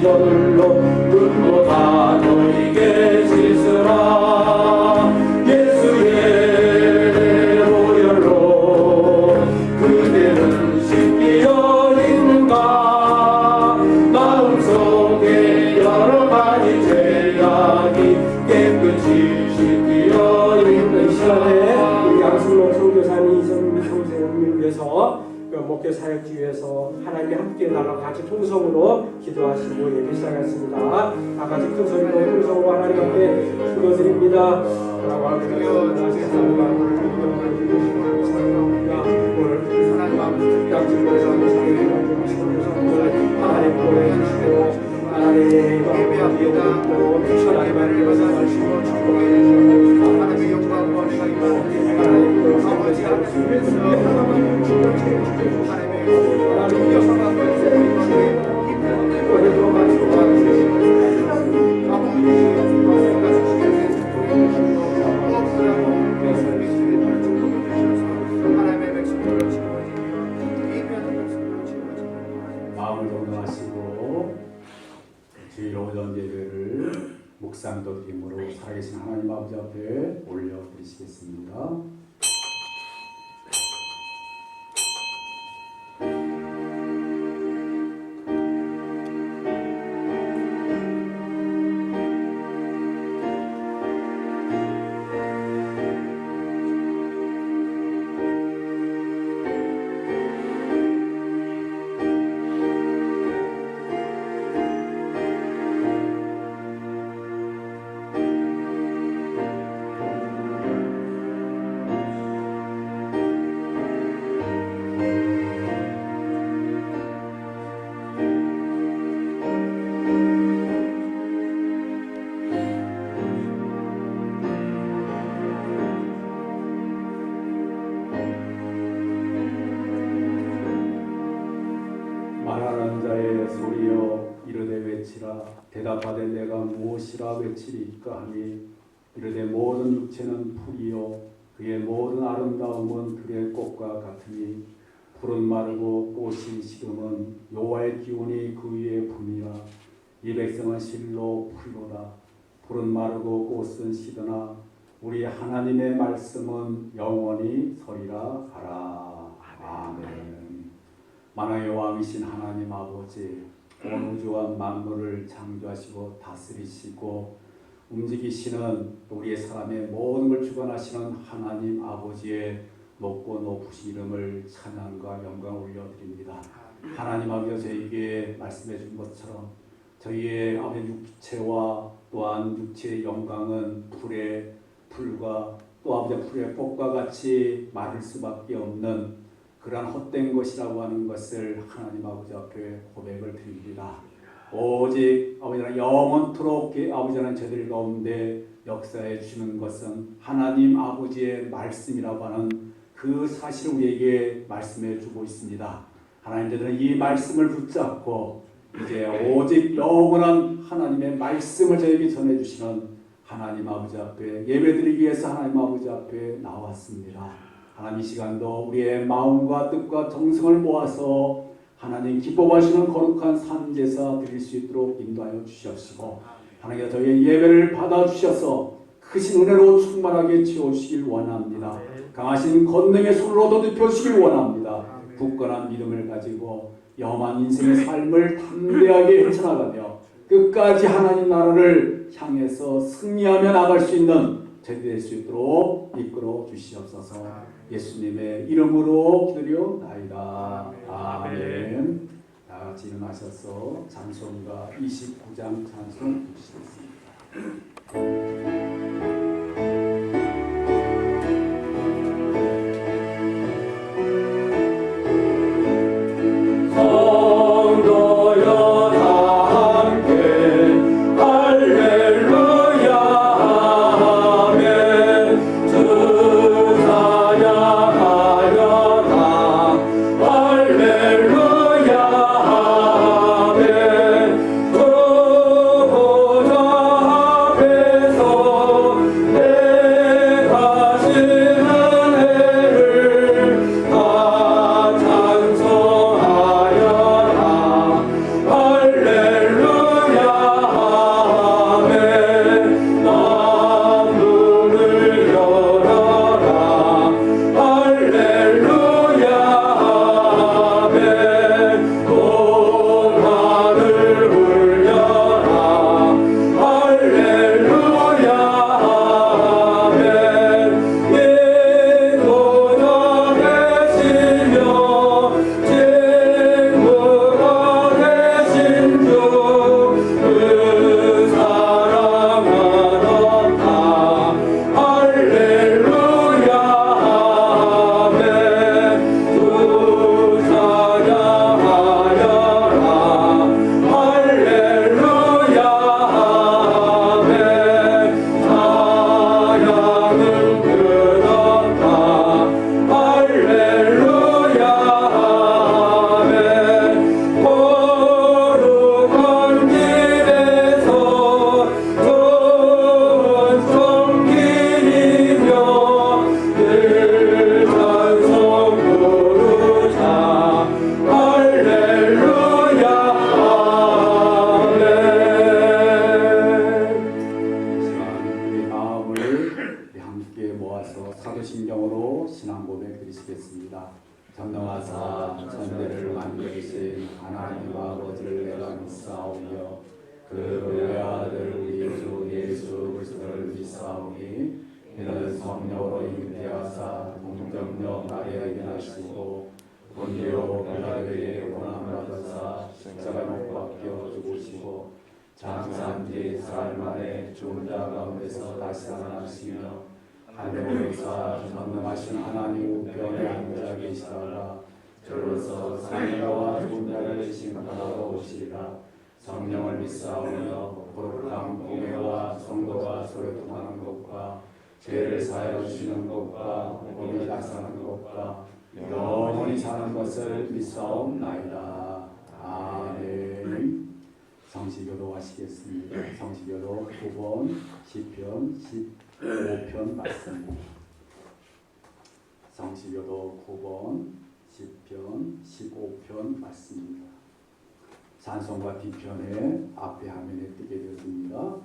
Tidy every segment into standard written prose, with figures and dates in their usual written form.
저들로 눈도 다 너에게 씻으라. 예수의 보혈로 그대는 씻기 어린가. 마음속에 여러 가지 죄악이 깨끗이 씻기 어린 시간에 우리 양승록 선교사님 이성민 선생님을 위해서 목회 사역지 위해서 하나님이 함께 해달라고 같이 통성으로 기도하시고 예배 시작하겠습니다. 다 같이 큰 소리로 통성으로 하나님 앞에 기도드립니다. 라고 하면서 세상과 하나님 약속에서 하나님 보내주시고 하나님 예배합니다. 하나님을 말씀하시고 하나님의 영광과 하나님의 아버지 하나님께서 마음을 동정하시고 주일 오전 예배를 묵상도 드림으로 살아계신 하나님 아버지 앞에 올려드리시겠습니다. 말하는 자의 소리여 이르되 외치라. 대답하되 내가 무엇이라 외치리까 하니 이르되 모든 육체는 풀이요 그의 모든 아름다움은 들의 꽃과 같으니 풀은 마르고 꽃이 시름은 여호와의 기운이 그 위에 붐이라. 이 백성은 실로 풀로다. 풀은 마르고 꽃은 시드나 우리 하나님의 말씀은 영원히 서리라 하라. 아멘. 만왕의 왕이신 하나님 아버지, 온 우주와 만물을 창조하시고 다스리시고 움직이시는 우리의 사람의 모든 걸 주관하시는 하나님 아버지의 높고 높으신 이름을 찬양과 영광을 올려드립니다. 하나님 아버지, 저희에게 말씀해 준 것처럼 저희의 아버지 육체와 또한 육체의 영광은 풀의 풀과 또 아버지 풀의 꽃과 같이 마를 수밖에 없는 그러한 헛된 것이라고 하는 것을 하나님 아버지 앞에 고백을 드립니다. 오직 아버지는 영원토록 아버지는 저들 가운데 역사해 주시는 것은 하나님 아버지의 말씀이라고 하는 그 사실을 우리에게 말씀해 주고 있습니다. 하나님, 저들은 이 말씀을 붙잡고 이제 오직 영원한 하나님의 말씀을 저에게 전해 주시는 하나님 아버지 앞에 예배드리기 위해서 하나님 아버지 앞에 나왔습니다. 하나님, 이 시간도 우리의 마음과 뜻과 정성을 모아서 하나님 기뻐하시는 거룩한 산제사 드릴 수 있도록 인도하여 주시옵시고 하나님, 저희의 예배를 받아주셔서 크신 은혜로 충만하게 채워주시길 원합니다. 강하신 권능의 손으로 더듬혀주시길 원합니다. 굳건한 믿음을 가지고 영원한 인생의 삶을 담대하게 헤쳐나가며 끝까지 하나님 나라를 향해서 승리하며 나갈 수 있는 저희 될 수 있도록 이끌어 주시옵소서. 예수님의 이름으로 기도리옵나이다. 아멘. 다 같이 일어나셔서 찬송가 29장 찬송 부르시겠습니다. 주 보좌 앞에서 전능하사 천대를 만드신 하나님 아버지를 내가 믿사오며 그 외아들 우리 주 예수 그리스도를 믿사오니 이는 성령으로 잉태하사 동정녀 마리아에게 나시고 본디오 빌라도에게 고난받으사 십자가에 못 박혀 죽으시고 장사한 뒤 사흘 만에 죽은 자 가운데서 다시 살아나시며 하늘에서 전능하신 하나님 우편에 앉아 계시다가 저로서 살인자와 죽은 자를 심판하러 오시리라. 성령을 믿사오며 거룩한 공회와 성도가 서로 통하는 것과 죄를 사하여 주시는 것과 몸이 나사는 것과 영원히 사는 것을 믿사옵나이다. 아멘. 성시교도 하시겠습니다. 성시교도 9번 시편 15편 말씀. 성시교도 9번 시편 15편 말씀입니다. 찬송가 뒤편에 앞에 화면에 뜨게 되었습니다.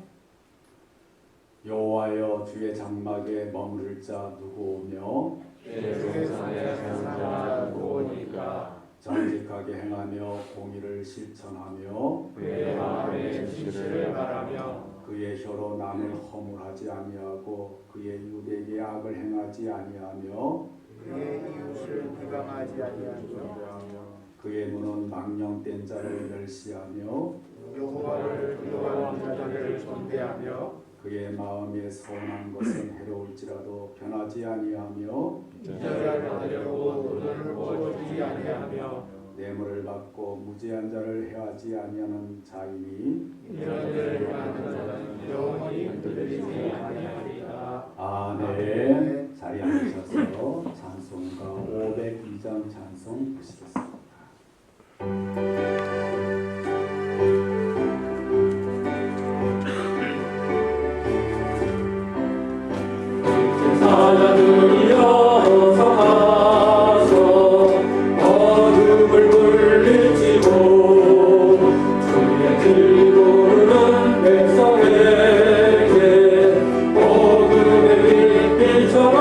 여호와여 주의 장막에 머무를 자 누구 오며 주의 산에 사는 자 누구 오니까 정직하게 행하며 공의를 실천하며 그의 마음에 진실을 바라며 그의 혀로 남을 허물하지 아니하고 그의 이웃에게 악을 행하지 아니하며 그의 이웃을 비방하지 아니하며 그의 문은 망령된 자를 멸시하며 여호와를 두려워하는 자들을 존대하며 그의 마음에 선한 것은 해로울지라도 변하지 아니하며 인자를 받으려고 돈을 모아주지 아니하며 뇌물을 받고 무죄한 자를 해하지 아니하는 자이니 이런 일을 행하는 자는 영원히 흔들리지 아니하리라. 아멘. 자리에 앉으셔서 찬송가 502장 찬송 보시겠습니다. 사자들이여서 가서 어둠을 물리치고 주의 진리 고르는 백성에게 어둠의 빛비춰라.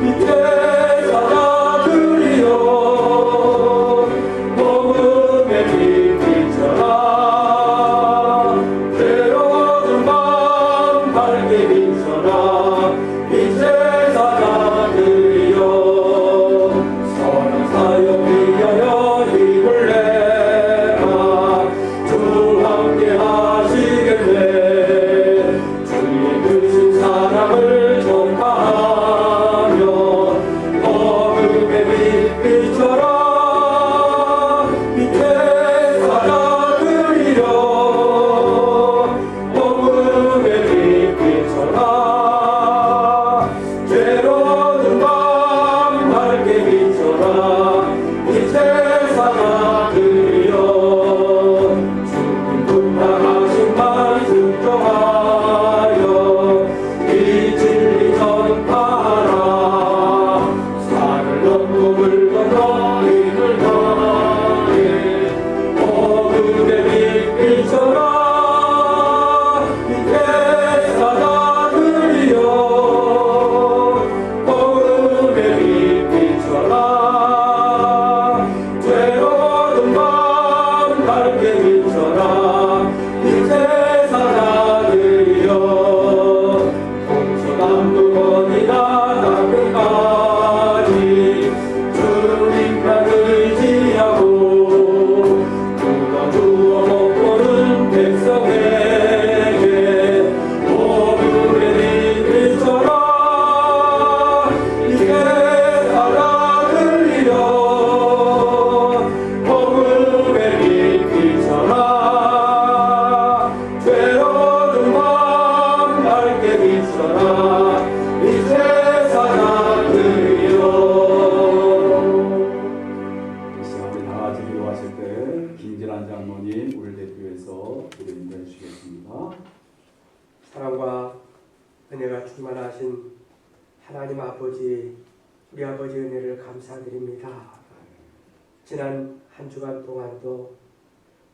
빛의 사자들이여 어둠의 빛비춰라. 괴로운 밤 밝게 비춰라. 빛의 사자들이여 선한 사역 위하여 힘을 내라. 주 함께 하시겠네. 주의 크신 사랑을 전파하며 어둠의 빛 비춰라. 빛의 사자들이여 어둠의 빛 비춰라. 괴로운 밤 밝게 비춰라. 빛의 사자들이여 주님 부탁하신 말 순종하여 이 진리 전파하라. 산을 넘고 물 건너 힘을 더해 어둠의 빛 비춰라. 빛의 사자들이여 어둠의 빛 비춰라. 괴로운 밤 밝게 비춰라. 빛의 사자들이여 동서남북어디나 땅끝까지 주님만 의지하고 누가 누워 먹고는 백성에게 어둠의 빛 비춰라. 빛의 사자들이여 어둠의 빛 비춰라. 괴로운 밤 밝게 비춰라. 빛의 사자들이여. 이 시간 우리 다 같이 기도하실 때 김진환 장로님 우리를 대표해서 기도 인도해 주시겠습니다. 사랑과 은혜가 충만하신 하나님 아버지, 우리 아버지 은혜를 감사드립니다. 지난 한 주간 동안도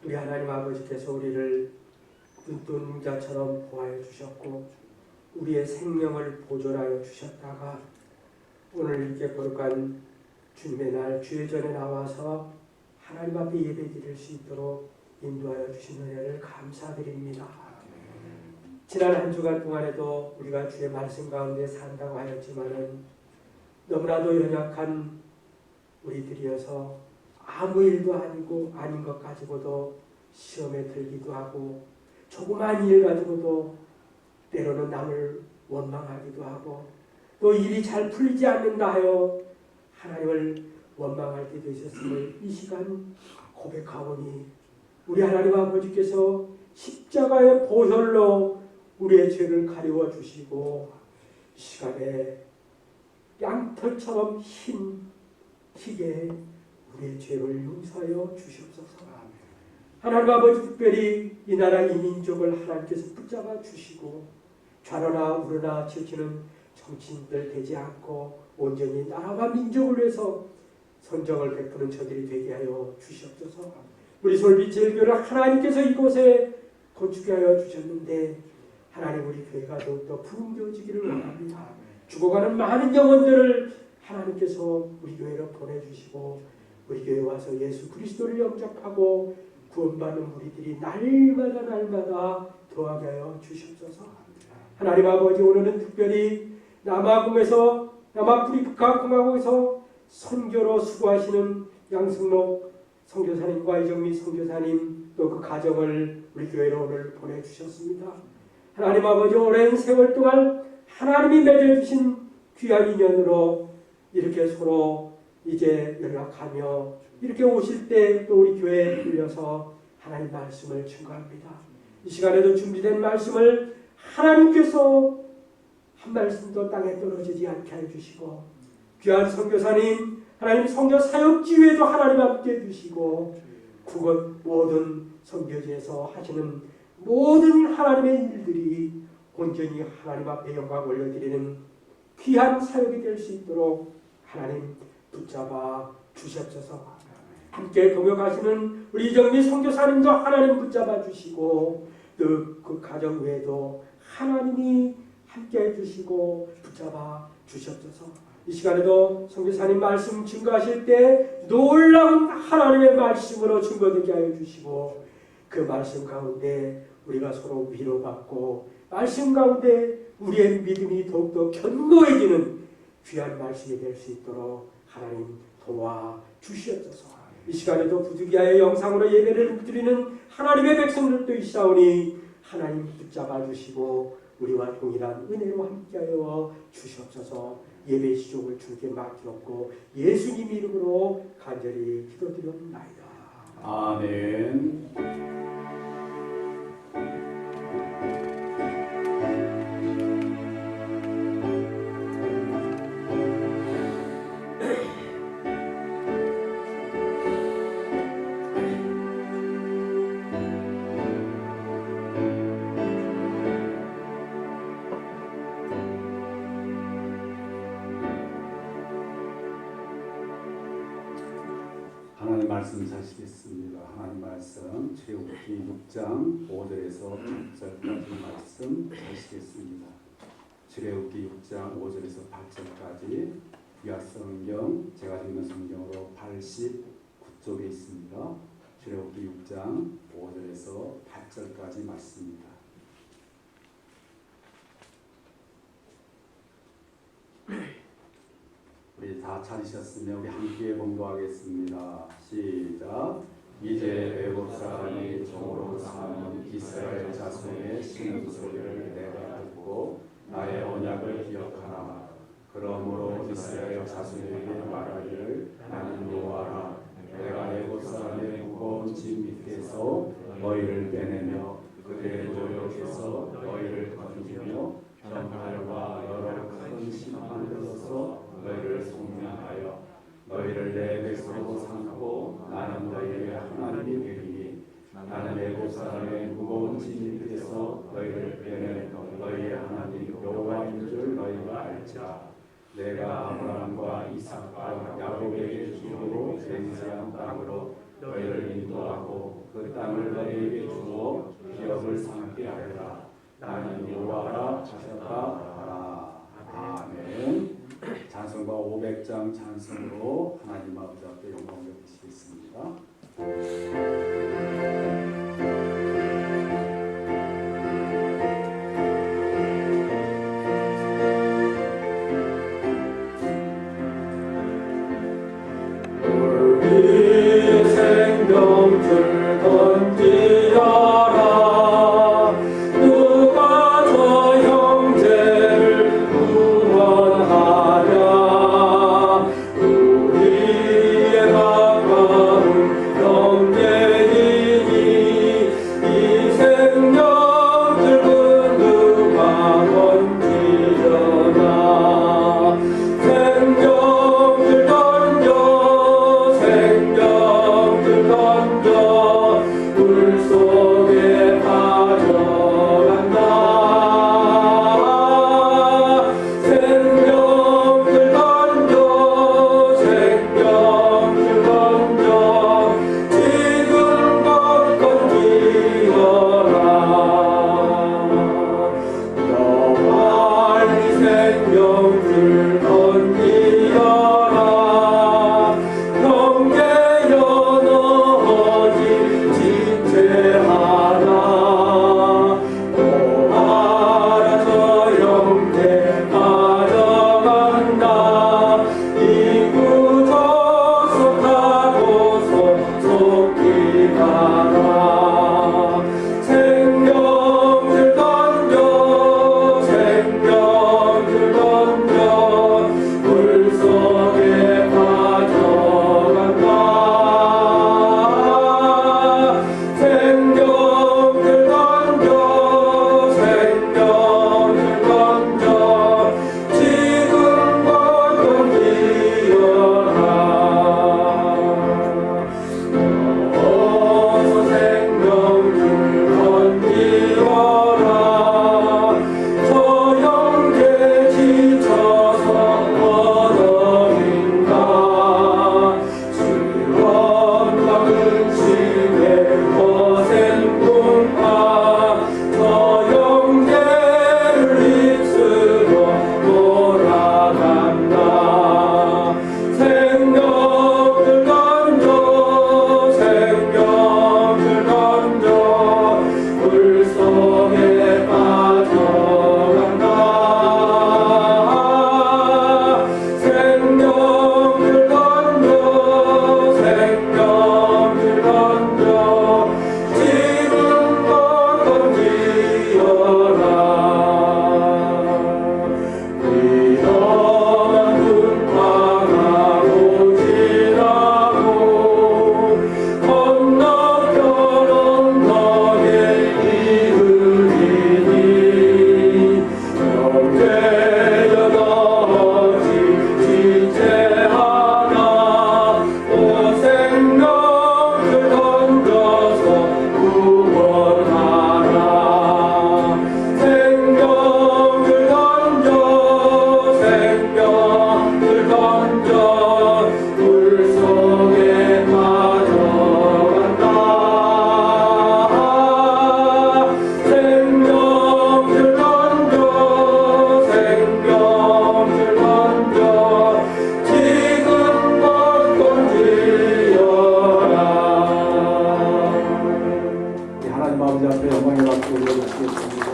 우리 하나님 아버지께서 우리를 눈동자처럼 보호하여 주셨고 우리의 생명을 보존하여 주셨다가 오늘 이렇게 거룩한 주님의 날 주의 전에 나와서 하나님 앞에 예배 드릴 수 있도록 인도하여 주신 은혜를 감사드립니다. 지난 한 주간 동안에도 우리가 주의 말씀 가운데 산다고 하였지만은 너무나도 연약한 우리들이어서 아무 일도 아니고 아닌 것 가지고도 시험에 들기도 하고 조그만 일 가지고도 때로는 남을 원망하기도 하고 또 일이 잘 풀리지 않는다 하여 하나님을 원망할 때도 있었음을 이 시간 고백하오니 우리 하나님 아버지께서 십자가의 보혈로 우리의 죄를 가리워 주시고 이 시간에 양털처럼 희게 우리의 죄를 용서하여 주시옵소서. 하나님 아버지 특별히 이 나라 이 민족을 하나님께서 붙잡아 주시고 좌로나 우로나 지키는 정치인들 되지 않고 온전히 나라와 민족을 위해서 선정을 베푸는 저들이 되게 하여 주시옵소서. 우리 솔빛제일교를 하나님께서 이곳에 건축해 하여 주셨는데 하나님 우리 교회가 더욱더 부흥되어지기를 원합니다. 죽어가는 많은 영혼들을 하나님께서 우리 교회로 보내주시고 우리 교회에 와서 예수 그리스도를 영접하고 구원받는 우리들이 날마다 더하게 하여 주시옵소서. 하나님 아버지 오늘은 특별히 남아프리카 공화국에서 선교로 수고하시는 양승록 선교사님과 이정미 선교사님 또 그 가정을 우리 교회로 오늘 보내주셨습니다. 하나님 아버지 오랜 세월 동안 하나님이 맺어주신 귀한 인연으로 이렇게 서로 이제 연락하며 이렇게 오실 때 또 우리 교회에 들려서 하나님 말씀을 증거합니다. 이 시간에도 준비된 말씀을 하나님께서 한 말씀도 땅에 떨어지지 않게 해주시고 귀한 선교사님 하나님 선교 사역 지휘에도 하나님 함께 해주시고 그것 모든 선교지에서 하시는 모든 하나님의 일들이 온전히 하나님 앞에 영광 올려드리는 귀한 사역이 될 수 있도록 하나님 붙잡아 주시옵소서. 함께 동역하시는 우리 이정미 선교사님도 하나님 붙잡아 주시고 또 그 가정 외에도 하나님이 함께 해주시고 붙잡아 주시옵소서. 이 시간에도 선교사님 말씀 증거하실 때 놀라운 하나님의 말씀으로 증거되게 하여 주시고 그 말씀 가운데 우리가 서로 위로받고 말씀 가운데 우리의 믿음이 더욱더 견고해지는 귀한 말씀이 될 수 있도록 하나님 도와 주시옵소서. 이 시간에도 부득이하여 영상으로 예배를 드리는 하나님의 백성들도 있사오니 하나님 붙잡아 주시고 우리와 동일한 은혜로 함께하여 주시옵소서. 예배 시종을 주께 맡기옵고 예수님 이름으로 간절히 기도드리옵나이다. 아멘. 하나님 말씀 사시겠습니다. 하나님 말씀 출애굽기 6장 5절에서 8절까지 말씀 사시겠습니다. 출애굽기 6장 5절에서 8절까지 구약성경 제가 읽는 성경으로 89쪽에 있습니다. 출애굽기 6장 5절에서 8절까지 말씀입니다. 우리 다 찾으셨으면 우리 함께 봉독하겠습니다. 시작. 이제 애굽 사람이 종으로 삼은 이스라엘 자손의 신음소리를 내가 듣고 나의 언약을 기억하라. 그러므로 이스라엘 자손에게 말하기를 나는 여호와라. 내가 애굽 사람의 무거운 짐 밑에서 너희를 빼내며 그들의 노역에서 너희를 건지며 병활과 여러 큰 심판들로서 너희를 속량하여 너희를 내 백성으로 삼고 나는 너희의 하나님이 되리니 나는 애굽 사람의 무거운 짐 밑에서 너희를 빼내 너희의 하나님 여호와인 줄 너희가 알지라. 내가 아브라함과 이삭과 야곱에게 주기로 맹세한 땅으로 너희를 인도하고 그 땅을 너희에게 주어 기업을 삼게 하리라. 나는 여호와라 하셨다 하라. 아멘. 잘 찬송가 500장 찬송으로 하나님 아버지 앞에 영광 드리겠습니다. 우리 생명줄 건지어라 누가 저 형제를 구원하랴 우리의 가까운 형제이니 이 생명줄 누가 건지어라 생명줄 던져 생명줄 던져 물속에 빠져간다 생명줄 던져 생명줄 던져 지금껏 건지어라 여호와 이 생명줄 건지어라 형제여 너지 지체하라 오하라 저 형제 가져간다 이구저 속하고서 속히 가라 생명줄 던져 생명줄 던져 물속에 빠져간다 생명줄 던져 생명줄 던져 지금껏 건지어라 어서 생명줄 건지어라 저 형제 지쳐서 얻어인가 즐거움과 근심에 거센 꿈과 저 형제를 입술로 돌아간다 생명줄 던져 생명줄 던져 물속에 빠져간다 생명줄 던져 생명줄 던져 지금껏 건지어라 위험한 풍파가 오지라고 건너편은 너의 이름이니 형제여 너지 지체하라 오 생명줄 던져서 구원하라 생명줄 던져 생명줄 던져 물속에 빠져간다 생명줄 던져 생명줄 던져 지금껏 건지어라 하나님 아버지 앞에 영광의 박수 올려드리겠습니다.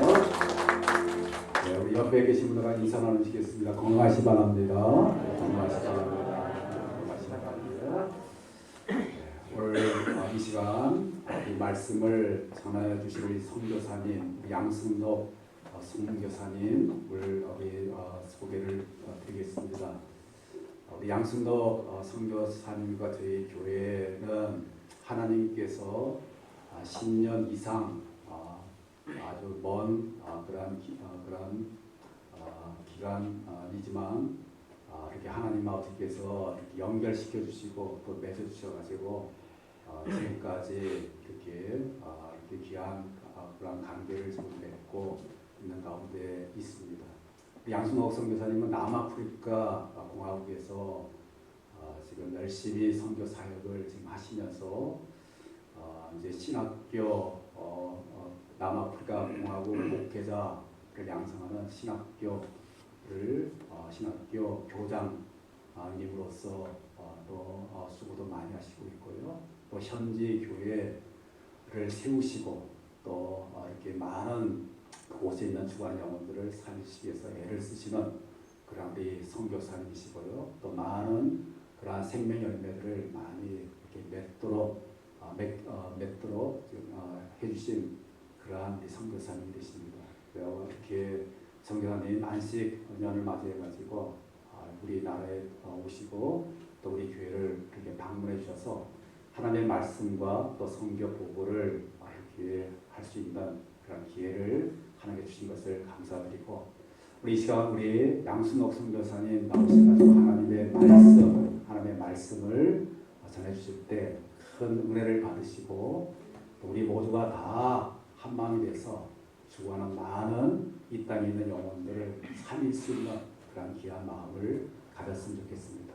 우리 옆에 계신 분들과 인사 나누시겠습니다. 건강하시 바랍니다. 건강하시 바랍니다. 건강하시 바랍니다. 오늘 이 시간 이 말씀을 전하여 주실 우리 선교사님 양승록 선교사님을 우리 소개를 드리겠습니다. 우리 양승록 선교사님과 저희 교회는 하나님께서 10년 이상 아주 먼 그런 기간이지만 이렇게 하나님 아버지께서 이렇게 연결시켜 주시고 또 맺어 주셔가지고 지금까지 이렇게 귀한 그런 관계를 지금 맺고 있는 가운데 있습니다. 양순옥 선교사님은 남아프리카 공화국에서 지금 열심히 선교 사역을 지금 하시면서 이제 신학교 남아프리카 공화국 목회자를 양성하는 신학교 신학교 교장님으로서 또 수고도 많이 하시고 있고요. 또 현지 교회를 세우시고 또 이렇게 많은 그곳에 있는 주간 영혼들을 살리시기 위해서 애를 쓰시는 그런 우리 선교사님이시고요. 또 많은 그러한 생명 열매들을 많이 이렇게 맺도록 해주신 그러한 우리 선교사님이 되십니다. 이렇게 선교사님 안식 연을 맞이해가지고 우리나라에 오시고 또 우리 교회를 이렇게 방문해 주셔서 하나님의 말씀과 또 선교 보고를 이렇게 할 수 있는 그런 기회를 하나님께 주신 것을 감사드리고, 우리 이 시간 우리 양순옥 선교사님 나오셔가지고 하나님의 말씀을 전해 주실 때 큰 은혜를 받으시고, 또 우리 모두가 다 한 마음이 돼서 주구하는 많은 이 땅에 있는 영혼들을 살릴 수 있는 그런 귀한 마음을 가졌으면 좋겠습니다.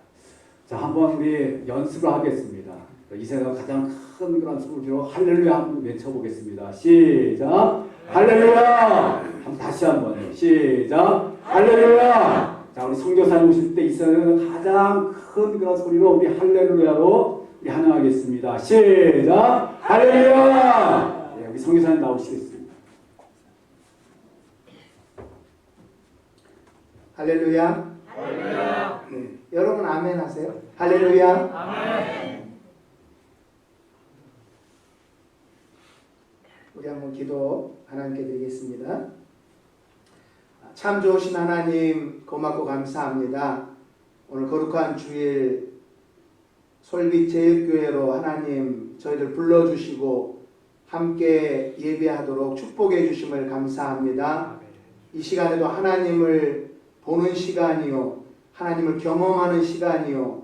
자, 한번 우리 연습을 하겠습니다. 이 세상 가장 큰 그런 소리로 할렐루야 한번 외쳐보겠습니다. 시작! 할렐루야! 한번 다시 한번요. 시작! 할렐루야! 자, 우리 선교사님 오실 때 이 세상에서 가장 큰 그런 소리로 우리 할렐루야로 우리 환영하겠습니다. 시작! 할렐루야! 네, 우리 선교사님 나오시겠습니다. 할렐루야. 할렐루야. 네, 여러분 아멘 하세요. 할렐루야. 아멘. 우리 한번 기도 하나님께 드리겠습니다. 참 좋으신 하나님 고맙고 감사합니다. 오늘 거룩한 주일 솔빛제일교회로 하나님 저희들 불러주시고 함께 예배하도록 축복해 주심을 감사합니다. 이 시간에도 하나님을 보는 시간이요, 하나님을 경험하는 시간이요,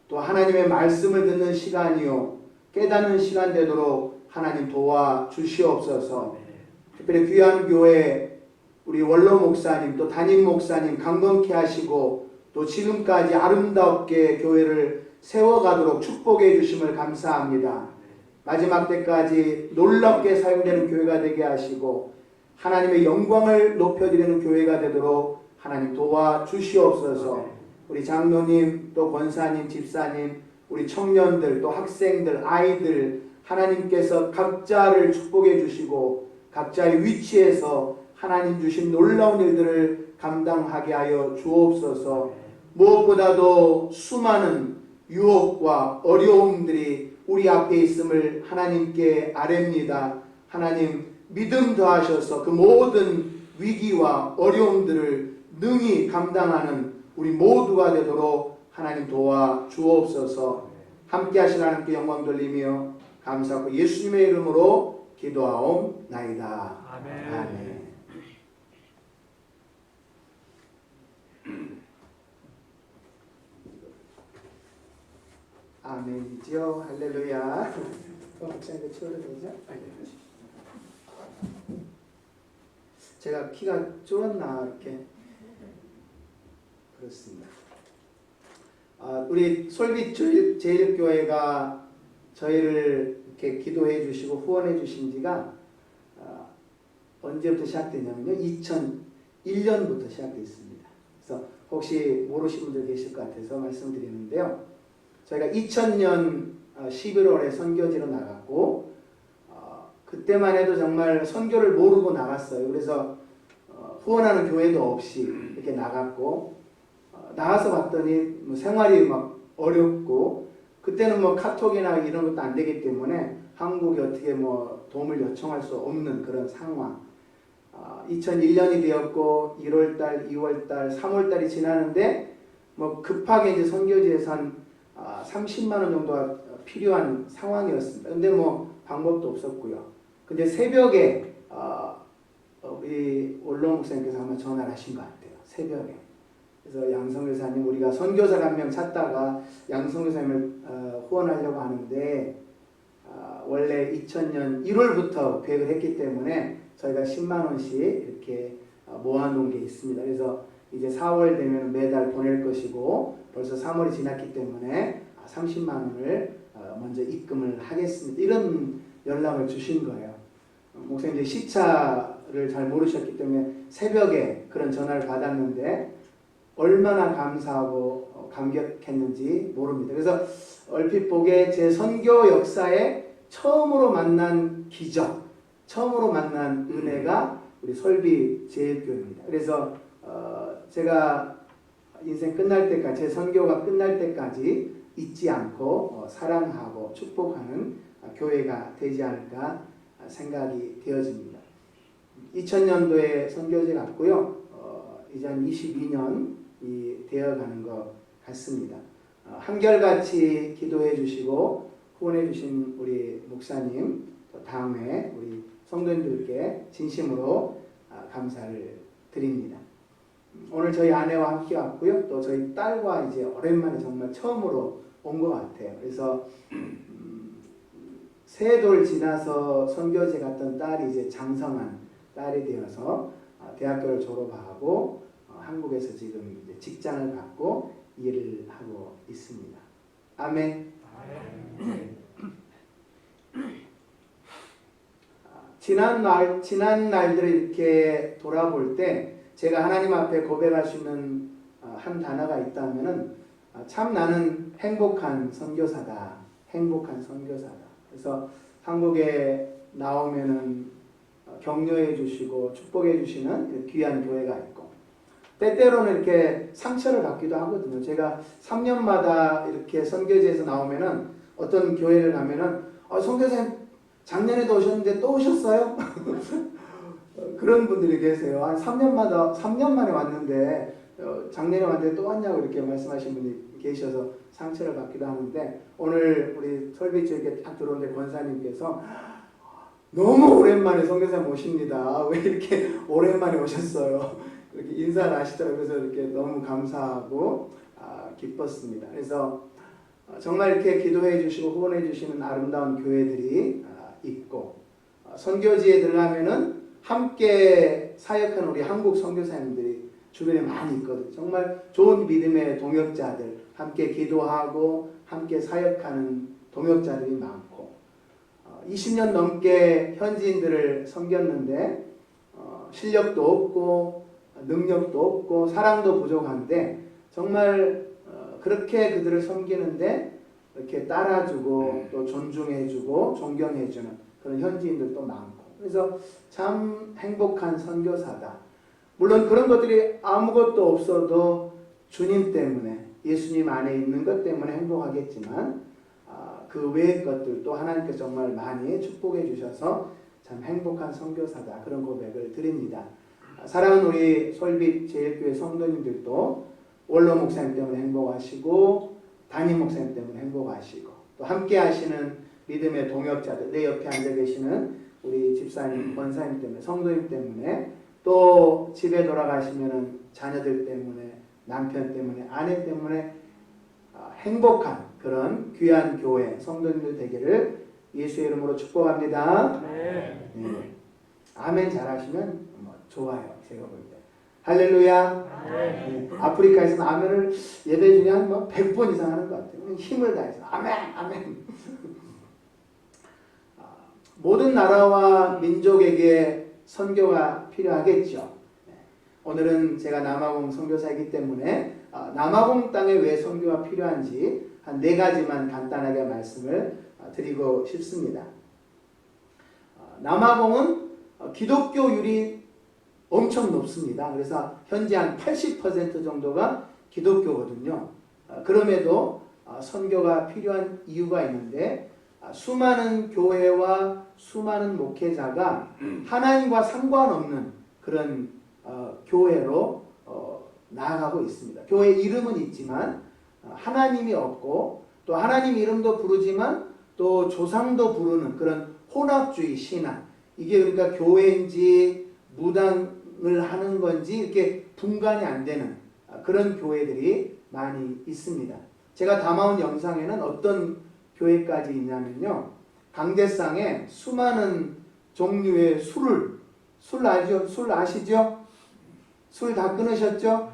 또 하나님의 말씀을 듣는 시간이요, 깨닫는 시간 되도록 하나님 도와주시옵소서. 특별히 귀한 교회 우리 원로 목사님, 또 담임 목사님 강건케 하시고 또 지금까지 아름답게 교회를 세워가도록 축복해 주심을 감사합니다. 마지막 때까지 놀랍게 사용되는 교회가 되게 하시고 하나님의 영광을 높여드리는 교회가 되도록 하나님 도와주시옵소서. 우리 장로님, 또 권사님, 집사님, 우리 청년들, 또 학생들, 아이들 하나님께서 각자를 축복해 주시고 각자의 위치에서 하나님 주신 놀라운 일들을 감당하게 하여 주옵소서. 무엇보다도 수많은 유혹과 어려움들이 우리 앞에 있음을 하나님께 아뢰입니다. 하나님 믿음 더하셔서 그 모든 위기와 어려움들을 능히 감당하는 우리 모두가 되도록 하나님 도와 주옵소서. 함께 하신 하나님께 영광 돌리며 감사하고 예수님의 이름으로 기도하옵나이다. 아멘. 아멘. 아멘이죠. 할렐루야. 목사님도 치워도 되죠? 제가 키가 줄었나 이렇게 그렇습니다. 우리 솔빛제일교회가 저희를 이렇게 기도해 주시고 후원해 주신 지가 언제부터 시작되냐면요, 2001년부터 시작됐습니다. 그래서 혹시 모르시는 분들 계실 것 같아서 말씀드리는데요, 저희가 2000년 11월에 선교지로 나갔고 그때만 해도 정말 선교를 모르고 나갔어요. 그래서 후원하는 교회도 없이 이렇게 나갔고 나가서 봤더니 뭐 생활이 막 어렵고, 그때는 뭐 카톡이나 이런 것도 안 되기 때문에 한국에 어떻게 뭐 도움을 요청할 수 없는 그런 상황. 2001년이 되었고 1월달, 2월달, 3월달이 지나는데 뭐 급하게 이제 선교지에서 한 30만 원 정도가 필요한 상황이었습니다. 근데 뭐 방법도 없었고요. 근데 새벽에 우리 원로 목사님께서 아마 전화를 하신 것 같아요. 새벽에. 그래서 양성교사님, 우리가 선교사를 한 명 찾다가 양성교사님을 후원하려고 하는데 원래 2000년 1월부터 계획을 했기 때문에 저희가 10만 원씩 이렇게 모아놓은 게 있습니다. 그래서 이제 4월 되면 매달 보낼 것이고 벌써 3월이 지났기 때문에 30만 원을 먼저 입금을 하겠습니다. 이런 연락을 주신 거예요. 목사님 이제 시차를 잘 모르셨기 때문에 새벽에 그런 전화를 받았는데 얼마나 감사하고 감격했는지 모릅니다. 그래서 얼핏 보기에 제 선교 역사에 처음으로 만난 기적, 처음으로 만난 은혜가 우리 설비 제일교회입니다. 그래서 제가 인생 끝날 때까지, 제 선교가 끝날 때까지 잊지 않고 사랑하고 축복하는 교회가 되지 않을까 생각이 되어집니다. 2000년도에 선교제 갔고요. 이제 한 22년이 되어가는 것 같습니다. 한결같이 기도해 주시고 후원해 주신 우리 목사님, 또 다음에 우리 성도님들께 진심으로 감사를 드립니다. 오늘 저희 아내와 함께 왔고요. 또 저희 딸과 이제 오랜만에 정말 처음으로 온 것 같아요. 그래서 세 돌 지나서 선교제 갔던 딸이 이제 장성한 딸이 되어서 대학교를 졸업하고 한국에서 지금 이제 직장을 갖고 일을 하고 있습니다. 아멘. 지난 날들을 이렇게 돌아볼 때 제가 하나님 앞에 고백할 수 있는 한 단어가 있다면은 참 나는 행복한 선교사다. 행복한 선교사다. 그래서 한국에 나오면은 격려해 주시고 축복해 주시는 귀한 교회가 있고 때때로는 이렇게 상처를 받기도 하거든요. 제가 3년마다 이렇게 선교제에서 나오면은 어떤 교회를 가면은 선교사님 작년에도 오셨는데 또 오셨어요? 그런 분들이 계세요. 한 3년 만에 왔는데 작년에 왔는데 또 왔냐고 이렇게 말씀하신 분이 계셔서 상처를 받기도 하는데 오늘 우리 설비지역에 딱 들어오는데 권사님께서 너무 오랜만에 선교사님 오십니다. 왜 이렇게 오랜만에 오셨어요? 이렇게 인사를 하시더라고요. 그래서 이렇게 너무 감사하고 기뻤습니다. 그래서 정말 이렇게 기도해 주시고 후원해 주시는 아름다운 교회들이 있고 선교지에 들어가면은 함께 사역하는 우리 한국 선교사님들이 주변에 많이 있거든요. 정말 좋은 믿음의 동역자들, 함께 기도하고 함께 사역하는 동역자들이 많고 20년 넘게 현지인들을 섬겼는데 실력도 없고 능력도 없고 사랑도 부족한데 정말 그렇게 그들을 섬기는데 이렇게 따라주고 또 존중해주고 존경해주는 그런 현지인들도 많고 그래서 참 행복한 선교사다. 물론 그런 것들이 아무것도 없어도 주님 때문에 예수님 안에 있는 것 때문에 행복하겠지만 그 외의 것들도 하나님께서 정말 많이 축복해 주셔서 참 행복한 선교사다. 그런 고백을 드립니다. 사랑하는 우리 솔빛 제일교회 성도님들도 원로 목사님 때문에 행복하시고 담임 목사님 때문에 행복하시고 또 함께 하시는 믿음의 동역자들 내 옆에 앉아 계시는 우리 집사님, 권사님 때문에 성도님 때문에 또 집에 돌아가시면은 자녀들 때문에 남편 때문에 아내 때문에 행복한 그런 귀한 교회 성도님들 되기를 예수의 이름으로 축복합니다. 네. 네. 아멘 잘하시면 좋아요. 제가 볼 때. 할렐루야. 네. 아프리카에서는 아멘을 예배 중에 한 100번 이상 하는 것 같아요. 힘을 다해서 아멘 아멘. 모든 나라와 민족에게 선교가 필요하겠죠. 오늘은 제가 남아공 선교사이기 때문에 남아공 땅에 왜 선교가 필요한지 한 4가지만 간단하게 말씀을 드리고 싶습니다. 남아공은 기독교율이 엄청 높습니다. 그래서 현재 한 80% 정도가 기독교거든요. 그럼에도 선교가 필요한 이유가 있는데 수많은 교회와 수많은 목회자가 하나님과 상관없는 그런 교회로 나아가고 있습니다. 교회 이름은 있지만 하나님이 없고 또 하나님 이름도 부르지만 또 조상도 부르는 그런 혼합주의 신앙 이게 그러니까 교회인지 무당을 하는 건지 이렇게 분간이 안 되는 그런 교회들이 많이 있습니다. 제가 담아온 영상에는 어떤 교회까지 있냐면요. 강대상에 수많은 종류의 술 알죠? 술 아시죠? 술 다 끊으셨죠?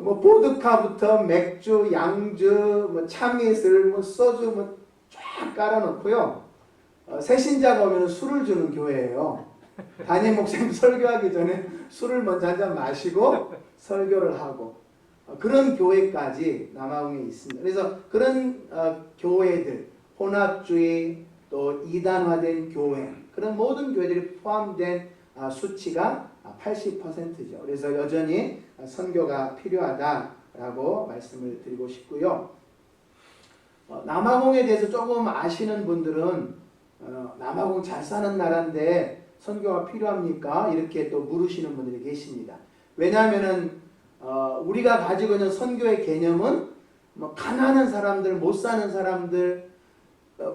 보드카부터 맥주, 양주, 참이슬, 소주 쫙 깔아놓고요. 새신자가 오면 술을 주는 교회예요. 담임 목사님 설교하기 전에 술을 먼저 한 잔 마시고 설교를 하고 그런 교회까지 남아공에 있습니다. 그래서 그런 교회들, 혼합주의 또 이단화된 교회, 그런 모든 교회들이 포함된 수치가 80%죠. 그래서 여전히 선교가 필요하다라고 말씀을 드리고 싶고요. 남아공에 대해서 조금 아시는 분들은 남아공 잘 사는 나라인데 선교가 필요합니까? 이렇게 또 물으시는 분들이 계십니다. 왜냐하면은 우리가 가지고 있는 선교의 개념은 뭐 가난한 사람들, 못 사는 사람들,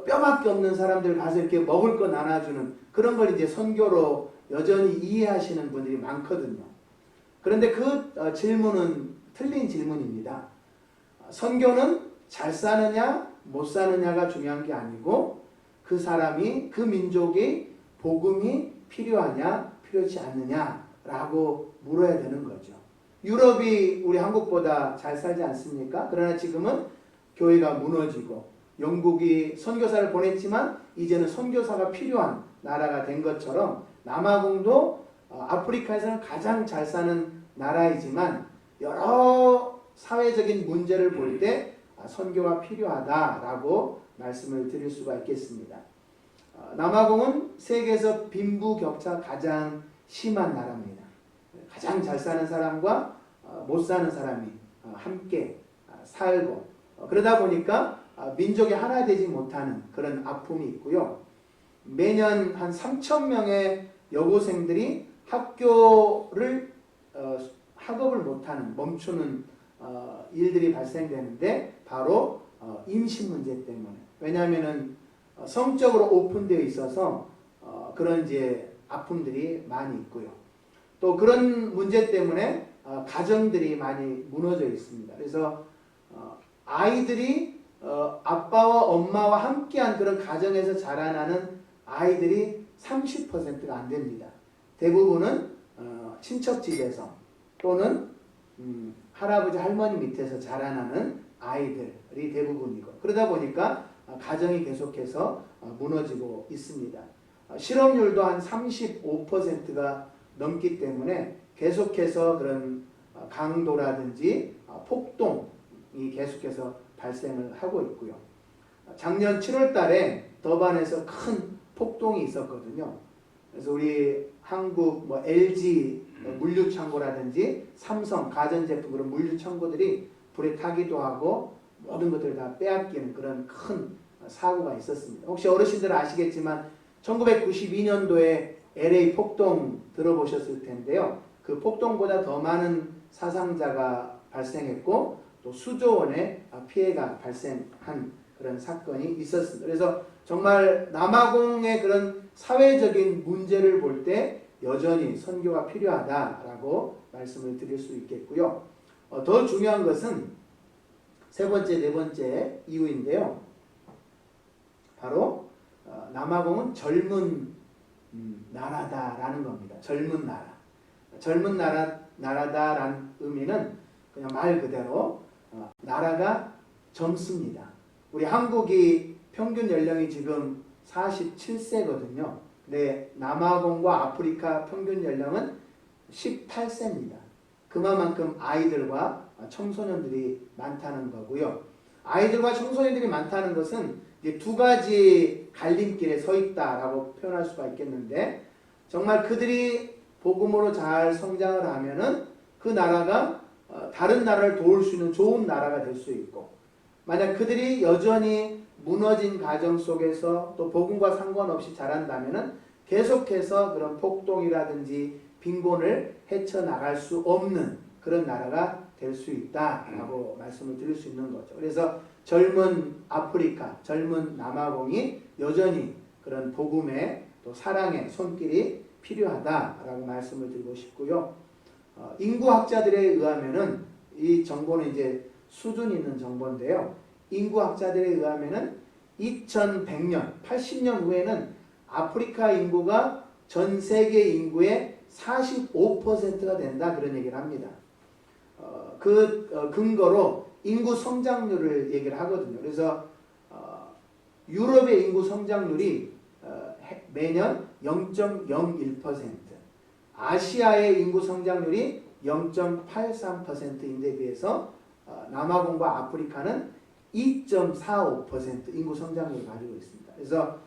뼈밖에 없는 사람들 가서 이렇게 먹을 거 나눠주는 그런 걸 이제 선교로 여전히 이해하시는 분들이 많거든요. 그런데 그 질문은 틀린 질문입니다. 선교는 잘 사느냐 못 사느냐가 중요한 게 아니고 그 사람이, 그 민족이 복음이 필요하냐 필요치 않느냐라고 물어야 되는 거죠. 유럽이 우리 한국보다 잘 살지 않습니까? 그러나 지금은 교회가 무너지고 영국이 선교사를 보냈지만 이제는 선교사가 필요한 나라가 된 것처럼 남아공도 아프리카에서는 가장 잘 사는 나라이지만 여러 사회적인 문제를 볼 때 선교가 필요하다라고 말씀을 드릴 수가 있겠습니다. 남아공은 세계에서 빈부격차 가장 심한 나라입니다. 가장 잘 사는 사람과 못 사는 사람이 함께 살고 그러다 보니까 민족이 하나 되지 못하는 그런 아픔이 있고요. 매년 한 3,000명의 여고생들이 학교를 학업을 못하는 멈추는 일들이 발생되는데 바로 임신 문제 때문에 왜냐하면은 성적으로 오픈되어 있어서 그런 이제 아픔들이 많이 있고요. 또 그런 문제 때문에 가정들이 많이 무너져 있습니다. 그래서 아이들이 아빠와 엄마와 함께한 그런 가정에서 자라나는 아이들이 30%가 안 됩니다. 대부분은 친척집에서 또는 할아버지 할머니 밑에서 자라나는 아이들이 대부분이고 그러다 보니까 가정이 계속해서 무너지고 있습니다. 실업률도 한 35%가 넘기 때문에 계속해서 그런 강도라든지 폭동이 계속해서 발생을 하고 있고요. 작년 7월 달에 더반에서 큰 폭동이 있었거든요. 그래서 우리 한국 뭐 LG 물류창고라든지 삼성 가전제품 그런 물류창고들이 불에 타기도 하고 모든 것들을 다 빼앗기는 그런 큰 사고가 있었습니다. 혹시 어르신들은 아시겠지만 1992년도에 LA 폭동 들어보셨을 텐데요. 그 폭동보다 더 많은 사상자가 발생했고 또 수조 원의 피해가 발생한 그런 사건이 있었습니다. 그래서 정말 남아공의 그런 사회적인 문제를 볼 때 여전히 선교가 필요하다라고 말씀을 드릴 수 있겠고요. 더 중요한 것은 세 번째, 네 번째 이유인데요. 바로 남아공은 젊은 나라다라는 겁니다. 젊은 나라. 젊은 나라다라는 의미는 그냥 말 그대로 나라가 젊습니다. 우리 한국이 평균 연령이 지금 47세거든요. 근데 남아공과 아프리카 평균 연령은 18세입니다. 그만큼 아이들과 청소년들이 많다는 거고요. 아이들과 청소년들이 많다는 것은 이제 두 가지 갈림길에 서 있다라고 표현할 수가 있겠는데 정말 그들이 복음으로 잘 성장을 하면은 그 나라가 다른 나라를 도울 수 있는 좋은 나라가 될 수 있고 만약 그들이 여전히 무너진 가정 속에서 또 복음과 상관없이 자란다면은 계속해서 그런 폭동이라든지 빈곤을 헤쳐나갈 수 없는 그런 나라가 될 수 있다라고 말씀을 드릴 수 있는 거죠. 그래서 젊은 아프리카, 젊은 남아공이 여전히 그런 복음의 또 사랑의 손길이 필요하다라고 말씀을 드리고 싶고요. 인구학자들에 의하면은 이 정보는 이제 수준 있는 정보인데요. 인구학자들에 의하면은 2100년, 80년 후에는 아프리카 인구가 전 세계 인구의 45%가 된다 그런 얘기를 합니다. 근거로 인구 성장률을 얘기를 하거든요. 그래서 유럽의 인구 성장률이 매년 0.01%, 아시아의 인구 성장률이 0.83%인데 비해서 남아공과 아프리카는 2.45% 인구 성장률을 가지고 있습니다. 그래서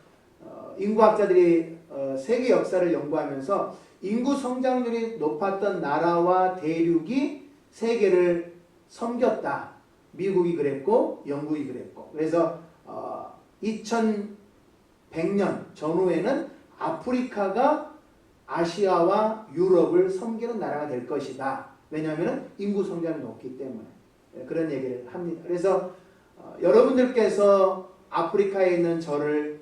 인구학자들이 세계 역사를 연구하면서 인구 성장률이 높았던 나라와 대륙이 세계를 섬겼다. 미국이 그랬고 영국이 그랬고. 그래서 2100년 전후에는 아프리카가 아시아와 유럽을 섬기는 나라가 될 것이다. 왜냐하면 인구 성장이 높기 때문에. 그런 얘기를 합니다. 그래서 여러분들께서 아프리카에 있는 저를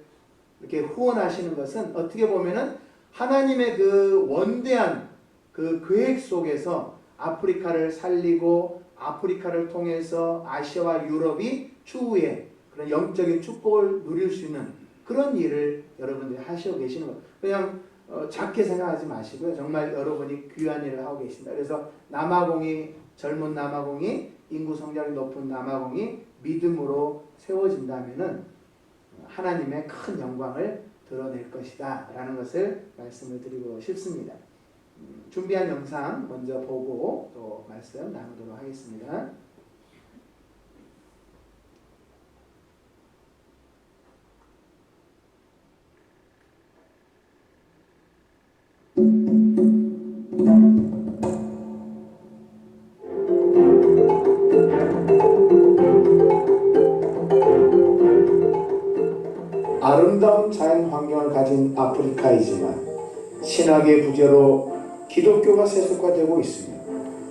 이렇게 후원하시는 것은 어떻게 보면은 하나님의 그 원대한 그 계획 속에서 아프리카를 살리고 아프리카를 통해서 아시아와 유럽이 추후에 그런 영적인 축복을 누릴 수 있는 그런 일을 여러분들이 하시고 계시는 거예요. 그냥 작게 생각하지 마시고요. 정말 여러분이 귀한 일을 하고 계십니다. 그래서 젊은 남아공이 인구 성장이 높은 남아공이 믿음으로 세워진다면은 하나님의 큰 영광을 드러낼 것이다 라는 것을 말씀을 드리고 싶습니다. 준비한 영상 먼저 보고 또 말씀 나누도록 하겠습니다. 아름다운 자연 환경을 가진 아프리카이지만 신학의 부재로 기독교가 세속화되고 있으며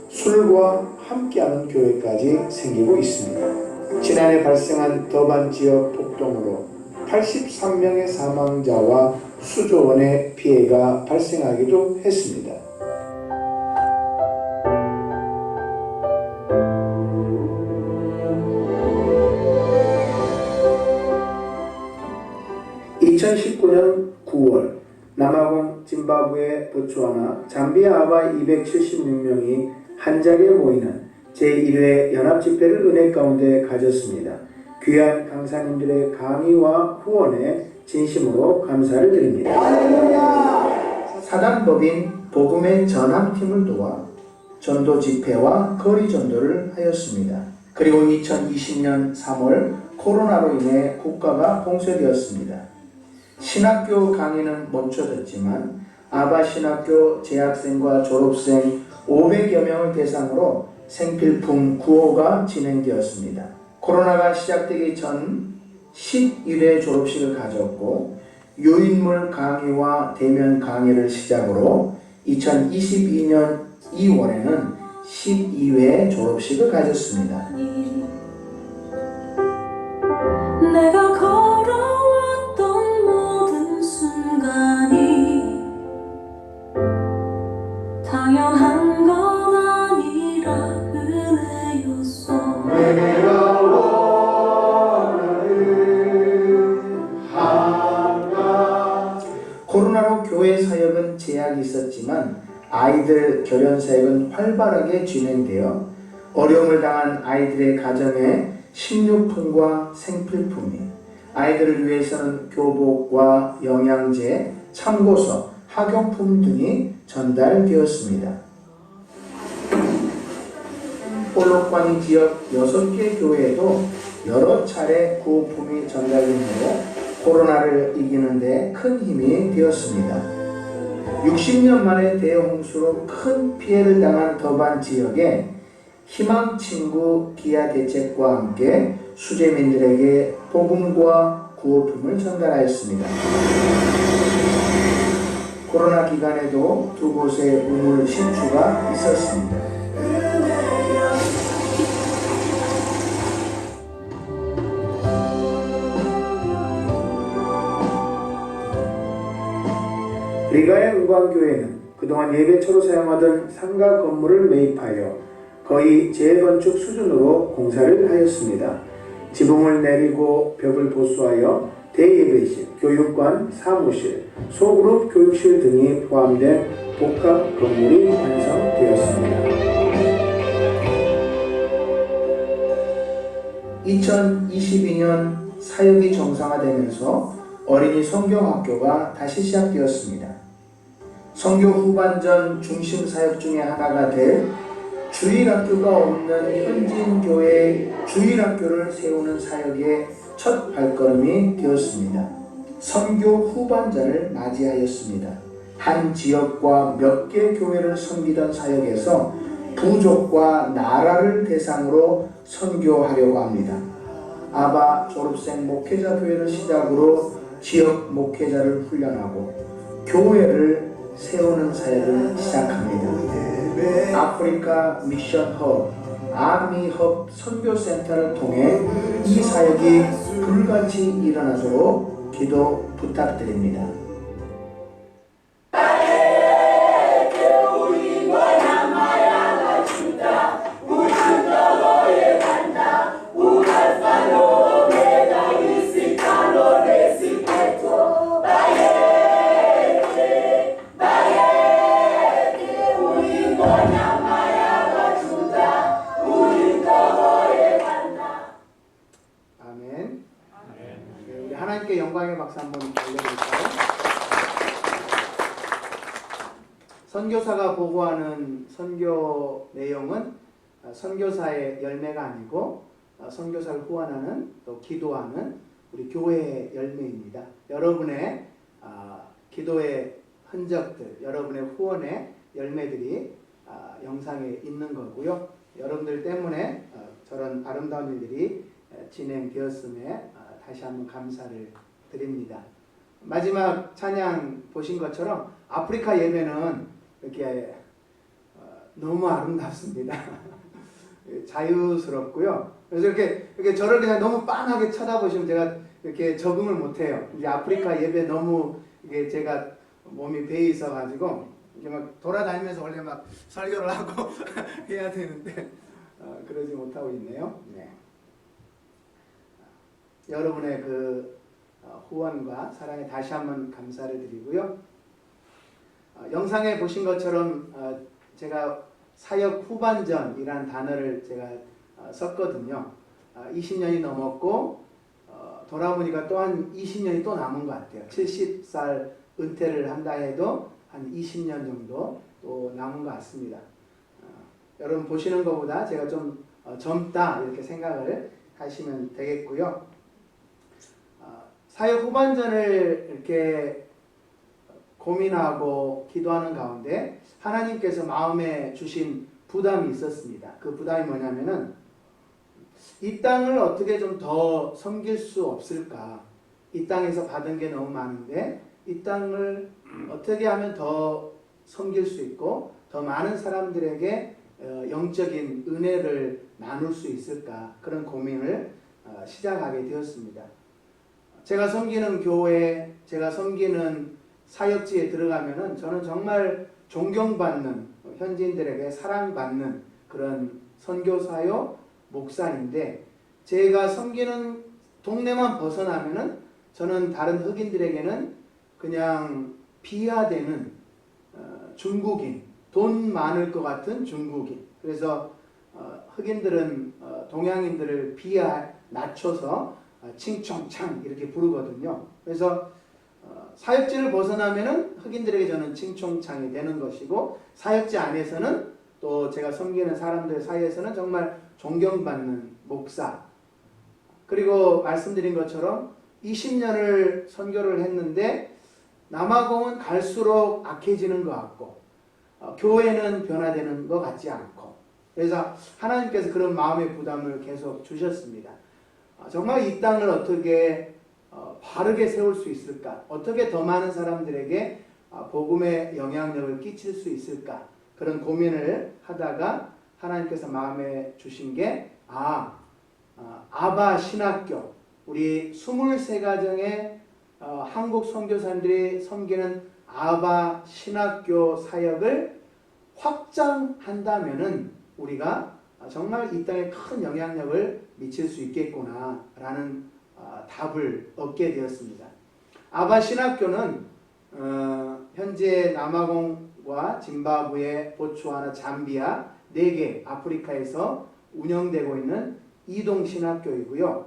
술과 함께하는 교회까지 생기고 있습니다. 지난해 발생한 더반 지역 폭동으로 83명의 사망자와 수조 원의 피해가 발생하기도 했습니다. (2019년 9월) 남아공, 짐바브웨, 보츠와나, 잠비아 아바 276명이 한 자리에 모이는 제1회 연합집회를 은혜 가운데 가졌습니다. 귀한 강사님들의 강의와 후원에 진심으로 감사를 드립니다. 할렐루야! 사단법인 복음의 전함팀을 도와 전도 집회와 거리 전도를 하였습니다. 그리고 2020년 3월 코로나로 인해 국가가 봉쇄되었습니다. 신학교 강의는 멈춰졌지만 아바 신학교 재학생과 졸업생 500여 명을 대상으로 생필품 구호가 진행되었습니다. 코로나가 시작되기 전 11회 졸업식을 가졌고 유인물 강의와 대면 강의를 시작으로 2022년 2월에는 12회 졸업식을 가졌습니다. 내가 걸어왔던 모든 순간이 당연한 건 아니라 은혜였어. 내가 원하는 한가. 코로나로 교회 사역은 제약이 있었지만 아이들 결연 사역은 활발하게 진행되어 어려움을 당한 아이들의 가정에 식료품과 생필품이, 아이들을 위해서는 교복과 영양제, 참고서, 학용품 등이 전달되었습니다. 볼록과니 지역 6개 교회에도 여러 차례 구호품이 전달되므로 코로나를 이기는 데 큰 힘이 되었습니다. 60년 만에 대홍수로 큰 피해를 당한 더반 지역에 희망친구 기아 대책과 함께 수재민들에게 복음과 구호품을 전달하였습니다. 코로나 기간에도 두 곳에 우물 신추가 있었습니다. 리가의 은광교회는 그동안 예배처로 사용하던 상가 건물을 매입하여 거의 재건축 수준으로 공사를 하였습니다. 지붕을 내리고 벽을 보수하여 대예배실, 교육관, 사무실, 소그룹 교육실 등이 포함된 복합 건물이 완성되었습니다. 2022년 사역이 정상화되면서 어린이 성경학교가 다시 시작되었습니다. 선교 후반전 중심 사역 중에 하나가 될 주일학교가 없는 현지인교회 주일학교를 세우는 사역의 첫 발걸음이 되었습니다. 선교 후반전을 맞이하였습니다. 한 지역과 몇 개 교회를 섬기던 사역에서 부족과 나라를 대상으로 선교하려고 합니다. 아바 졸업생 목회자 교회를 시작으로 지역 목회자를 훈련하고 교회를 세우는 사역을 시작합니다. 아프리카 미션 허브, 아미 허브 선교센터를 통해 이 사역이 불같이 일어나도록 기도 부탁드립니다. 아멘. 네, 우리 하나님께 영광의 박수 한번 올려드릴까요? 선교사가 보고하는 선교 내용은 선교사의 열매가 아니고 선교사를 후원하는 또 기도하는 우리 교회의 열매입니다. 여러분의 기도의 흔적들, 여러분의 후원의 열매들이 영상에 있는 거고요. 여러분들 때문에 저런 아름다운 일들이 진행되었음에 다시 한번 감사를 드립니다. 마지막 찬양 보신 것처럼 아프리카 예배는 이렇게 너무 아름답습니다. 자유스럽고요. 그래서 이렇게 저를 그냥 너무 빤하게 쳐다보시면 제가 이렇게 적응을 못해요. 이제 아프리카 예배 너무 이게 제가 몸이 배에 있어가지고 이렇게 막 돌아다니면서 원래 막 설교를 하고 해야 되는데 그러지 못하고 있네요. 네. 여러분의 그 후원과 사랑에 다시 한번 감사를 드리고요. 영상에 보신 것처럼 제가 사역 후반전이라는 단어를 제가 썼거든요. 20년이 넘었고 돌아보니까 또 한 20년이 또 남은 것 같아요. 70살 은퇴를 한다 해도 한 20년 정도 또 남은 것 같습니다. 여러분 보시는 것보다 제가 좀 젊다 이렇게 생각을 하시면 되겠고요. 사역 후반전을 이렇게 고민하고 기도하는 가운데 하나님께서 마음에 주신 부담이 있었습니다. 그 부담이 뭐냐면은 이 땅을 어떻게 좀 더 섬길 수 없을까? 이 땅에서 받은 게 너무 많은데 이 땅을 어떻게 하면 더 섬길 수 있고 더 많은 사람들에게 영적인 은혜를 나눌 수 있을까? 그런 고민을 시작하게 되었습니다. 제가 섬기는 교회, 제가 섬기는 사역지에 들어가면은 저는 정말 존경받는, 현지인들에게 사랑받는 그런 선교사요, 목사인데 제가 섬기는 동네만 벗어나면은 저는 다른 흑인들에게는 그냥 비하되는 중국인, 돈 많을 것 같은 중국인. 그래서 흑인들은 동양인들을 낮춰서 칭총창 이렇게 부르거든요. 그래서 사역지를 벗어나면은 흑인들에게 저는 칭총창이 되는 것이고 사역지 안에서는 또 제가 섬기는 사람들 사이에서는 정말 존경받는 목사. 그리고 말씀드린 것처럼 20년을 선교를 했는데 남아공은 갈수록 악해지는 것 같고 교회는 변화되는 것 같지 않고 그래서 하나님께서 그런 마음의 부담을 계속 주셨습니다. 정말 이 땅을 어떻게 바르게 세울 수 있을까? 어떻게 더 많은 사람들에게 복음의 영향력을 끼칠 수 있을까? 그런 고민을 하다가 하나님께서 마음에 주신 게 아바 신학교 우리 23가정의 한국 선교사님들이 섬기는 아바 신학교 사역을 확장한다면은 우리가 정말 이 땅에 큰 영향력을 미칠 수 있겠구나라는 답을 얻게 되었습니다. 아바 신학교는 현재 남아공과 짐바브웨, 보츠와나, 잠비아 4개 아프리카에서 운영되고 있는 이동 신학교이고요.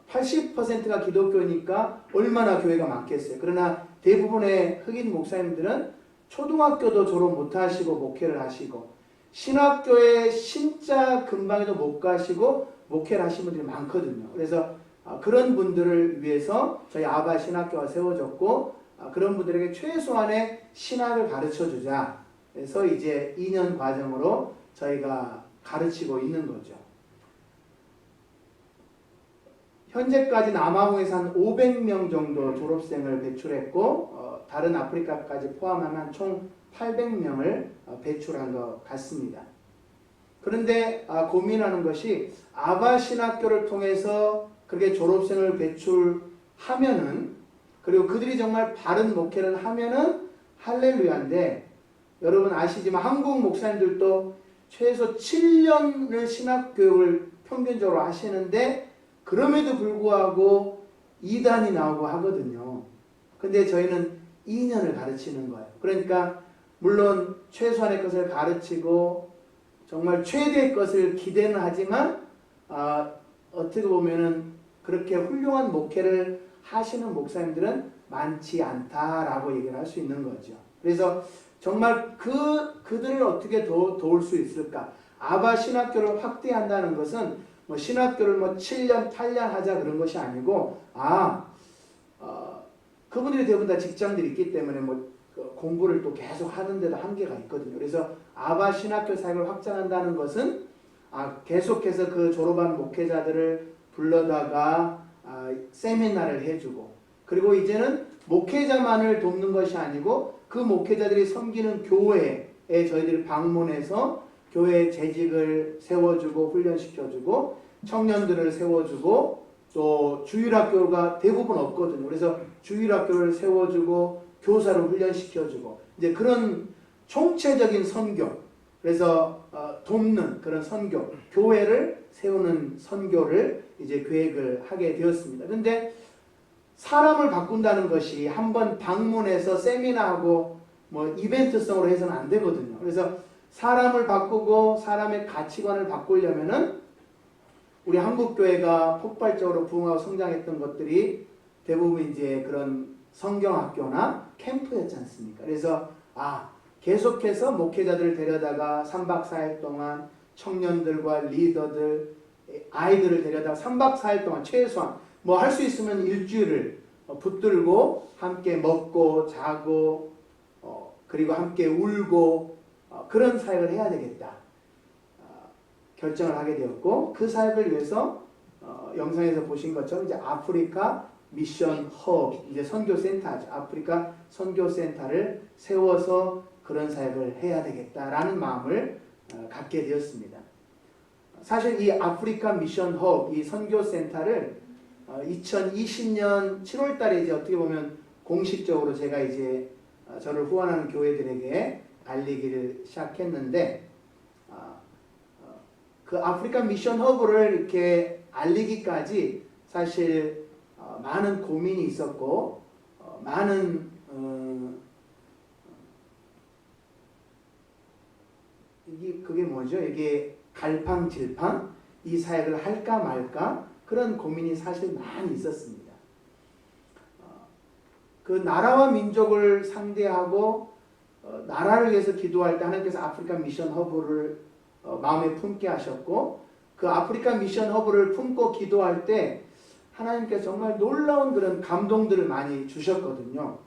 80%가 기독교니까 얼마나 교회가 많겠어요. 그러나 대부분의 흑인 목사님들은 초등학교도 졸업 못하시고 목회를 하시고 신학교에 신자 근방에도 못 가시고 목회를 하신 분들이 많거든요. 그래서 그런 분들을 위해서 저희 아바 신학교가 세워졌고 그런 분들에게 최소한의 신학을 가르쳐주자. 그래서 이제 2년 과정으로 저희가 가르치고 있는 거죠. 현재까지 남아공에서 한 500명 정도 졸업생을 배출했고 다른 아프리카까지 포함하면 총 800명을 배출한 것 같습니다. 그런데 고민하는 것이 아바 신학교를 통해서 그렇게 졸업생을 배출하면은 그리고 그들이 정말 바른 목회를 하면은 할렐루야인데 여러분 아시지만 한국 목사님들도 최소 7년을 신학교육을 평균적으로 하시는데 그럼에도 불구하고 이단이 나오고 하거든요. 근데 저희는 2년을 가르치는 거예요. 그러니까 물론 최소한의 것을 가르치고 정말 최대의 것을 기대는 하지만 어떻게 보면은 그렇게 훌륭한 목회를 하시는 목사님들은 많지 않다라고 얘기를 할 수 있는 거죠. 그래서 정말 그들을 어떻게 도울 수 있을까? 아바 신학교를 확대한다는 것은 뭐 신학교를 7년, 8년 하자 그런 것이 아니고 그분들이 대부분 다 직장들이 있기 때문에 공부를 또 계속 하는데도 한계가 있거든요. 그래서 아바 신학교 사역을 확장한다는 것은 계속해서 그 졸업한 목회자들을 불러다가 세미나를 해주고 그리고 이제는 목회자만을 돕는 것이 아니고 그 목회자들이 섬기는 교회에 저희들이 방문해서 교회 재직을 세워주고 훈련시켜주고 청년들을 세워주고 또 주일학교가 대부분 없거든요. 그래서 주일학교를 세워주고 교사를 훈련시켜주고 이제 그런 총체적인 선교 그래서 돕는 그런 선교 교회를 세우는 선교를 이제 계획을 하게 되었습니다. 그런데 사람을 바꾼다는 것이 한번 방문해서 세미나하고 이벤트성으로 해서는 안 되거든요. 그래서 사람을 바꾸고 사람의 가치관을 바꾸려면은 우리 한국교회가 폭발적으로 부흥하고 성장했던 것들이 대부분 이제 그런 성경학교나 캠프였지 않습니까? 그래서 계속해서 목회자들을 데려다가 3박 4일 동안 청년들과 리더들, 아이들을 데려다가 3박 4일 동안 최소한 할 수 있으면 일주일을 붙들고 함께 먹고 자고 그리고 함께 울고 그런 사역을 해야 되겠다 결정을 하게 되었고 그 사역을 위해서 영상에서 보신 것처럼 이제 아프리카 미션 허브 이제 선교센터죠. 아프리카 선교센터를 세워서 그런 사역을 해야 되겠다라는 마음을 갖게 되었습니다. 사실 이 아프리카 미션 허브 이 선교센터를 2020년 7월 달에 이제 어떻게 보면 공식적으로 제가 이제 저를 후원하는 교회들에게 알리기를 시작했는데 그 아프리카 미션 허브를 이렇게 알리기까지 사실 많은 고민이 있었고 많은 그게 뭐죠? 이게 갈팡질팡 이 사역을 할까 말까 그런 고민이 사실 많이 있었습니다. 그 나라와 민족을 상대하고 나라를 위해서 기도할 때 하나님께서 아프리카 미션 허브를 마음에 품게 하셨고 그 아프리카 미션 허브를 품고 기도할 때 하나님께서 정말 놀라운 그런 감동들을 많이 주셨거든요.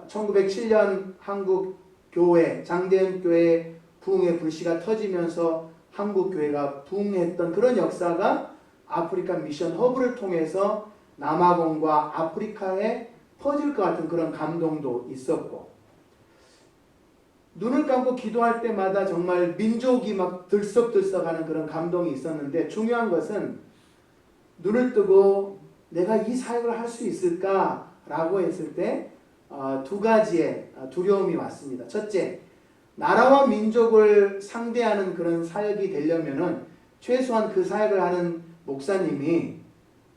1907년 한국 교회 장대현 교회 부흥의 불씨가 터지면서 한국 교회가 부흥했던 그런 역사가 아프리카 미션 허브를 통해서 남아공과 아프리카에 퍼질 것 같은 그런 감동도 있었고 눈을 감고 기도할 때마다 정말 민족이 막 들썩들썩하는 그런 감동이 있었는데 중요한 것은 눈을 뜨고 내가 이 사역을 할 수 있을까라고 했을 때 두 가지의 두려움이 왔습니다. 첫째, 나라와 민족을 상대하는 그런 사역이 되려면은 최소한 그 사역을 하는 목사님이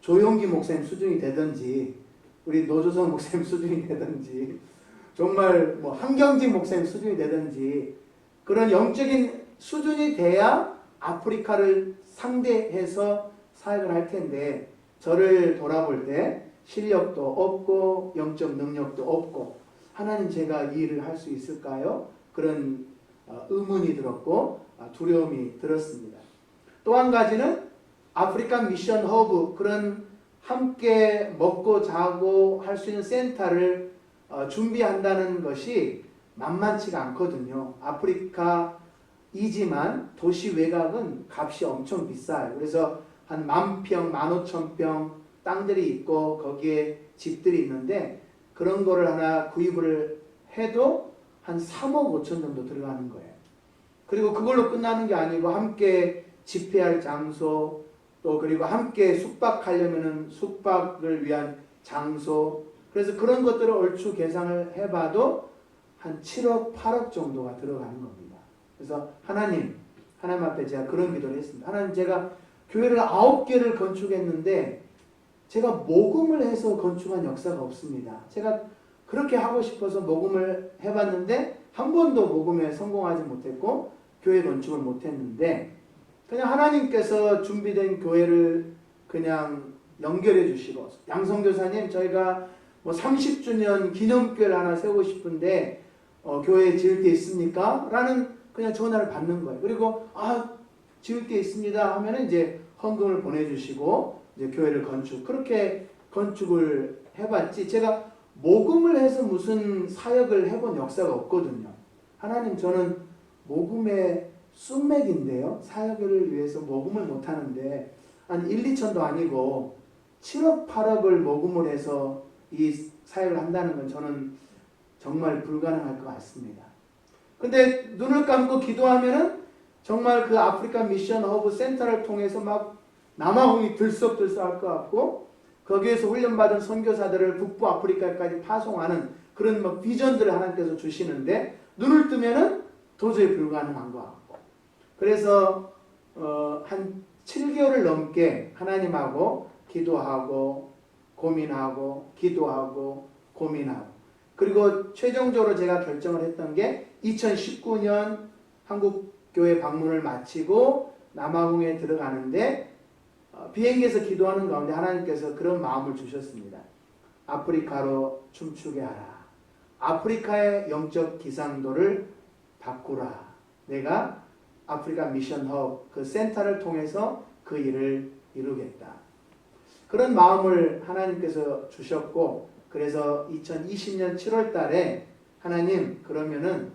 조용기 목사님 수준이 되든지 우리 노조성 목사님 수준이 되든지 정말 한경진 목사님 수준이 되든지 그런 영적인 수준이 돼야 아프리카를 상대해서 사역을 할 텐데 저를 돌아볼 때 실력도 없고 영적 능력도 없고 하나님 제가 이 일을 할 수 있을까요? 그런 의문이 들었고 두려움이 들었습니다. 또 한 가지는 아프리카 미션 허브 그런 함께 먹고 자고 할 수 있는 센터를 준비한다는 것이 만만치가 않거든요. 아프리카이지만 도시 외곽은 값이 엄청 비싸요. 그래서 한 10,000평, 15,000평 땅들이 있고 거기에 집들이 있는데 그런 거를 하나 구입을 해도 한 3억 5천 정도 들어가는 거예요. 그리고 그걸로 끝나는 게 아니고 함께 집회할 장소 또 그리고 함께 숙박하려면은 숙박을 위한 장소 그래서 그런 것들을 얼추 계산을 해봐도 한 7억 8억 정도가 들어가는 겁니다. 그래서 하나님 앞에 제가 그런 기도를 했습니다. 하나님 제가 교회를 9개를 건축했는데 제가 모금을 해서 건축한 역사가 없습니다. 제가 그렇게 하고 싶어서 모금을 해봤는데 한 번도 모금에 성공하지 못했고 교회 건축을 못했는데 그냥 하나님께서 준비된 교회를 그냥 연결해 주시고 양성교사님 저희가 뭐 30주년 기념교회를 하나 세우고 싶은데 교회 지을 데 있습니까? 라는 그냥 전화를 받는 거예요. 그리고 지을 데 있습니다 하면은 이제 헌금을 보내주시고 이제 교회를 그렇게 건축을 해봤지 제가 모금을 해서 무슨 사역을 해본 역사가 없거든요. 하나님 저는 모금의 쑥맥인데요. 사역을 위해서 모금을 못하는데 한 1, 2천도 아니고 7억 8억을 모금을 해서 이 사역을 한다는 건 저는 정말 불가능할 것 같습니다. 근데 눈을 감고 기도하면은 정말 그 아프리카 미션 허브 센터를 통해서 막 남아공이 들썩들썩할 것 같고 거기에서 훈련받은 선교사들을 북부 아프리카까지 파송하는 그런 막 비전들을 하나님께서 주시는데 눈을 뜨면은 도저히 불가능한 것 같고 그래서 한 7개월을 넘게 하나님하고 기도하고 고민하고 기도하고 고민하고 그리고 최종적으로 제가 결정을 했던 게 2019년 한국교회 방문을 마치고 남아공에 들어가는데 비행기에서 기도하는 가운데 하나님께서 그런 마음을 주셨습니다. 아프리카로 춤추게 하라. 아프리카의 영적 기상도를 바꾸라. 내가 아프리카 미션 허브 그 센터를 통해서 그 일을 이루겠다. 그런 마음을 하나님께서 주셨고 그래서 2020년 7월 달에 하나님 그러면은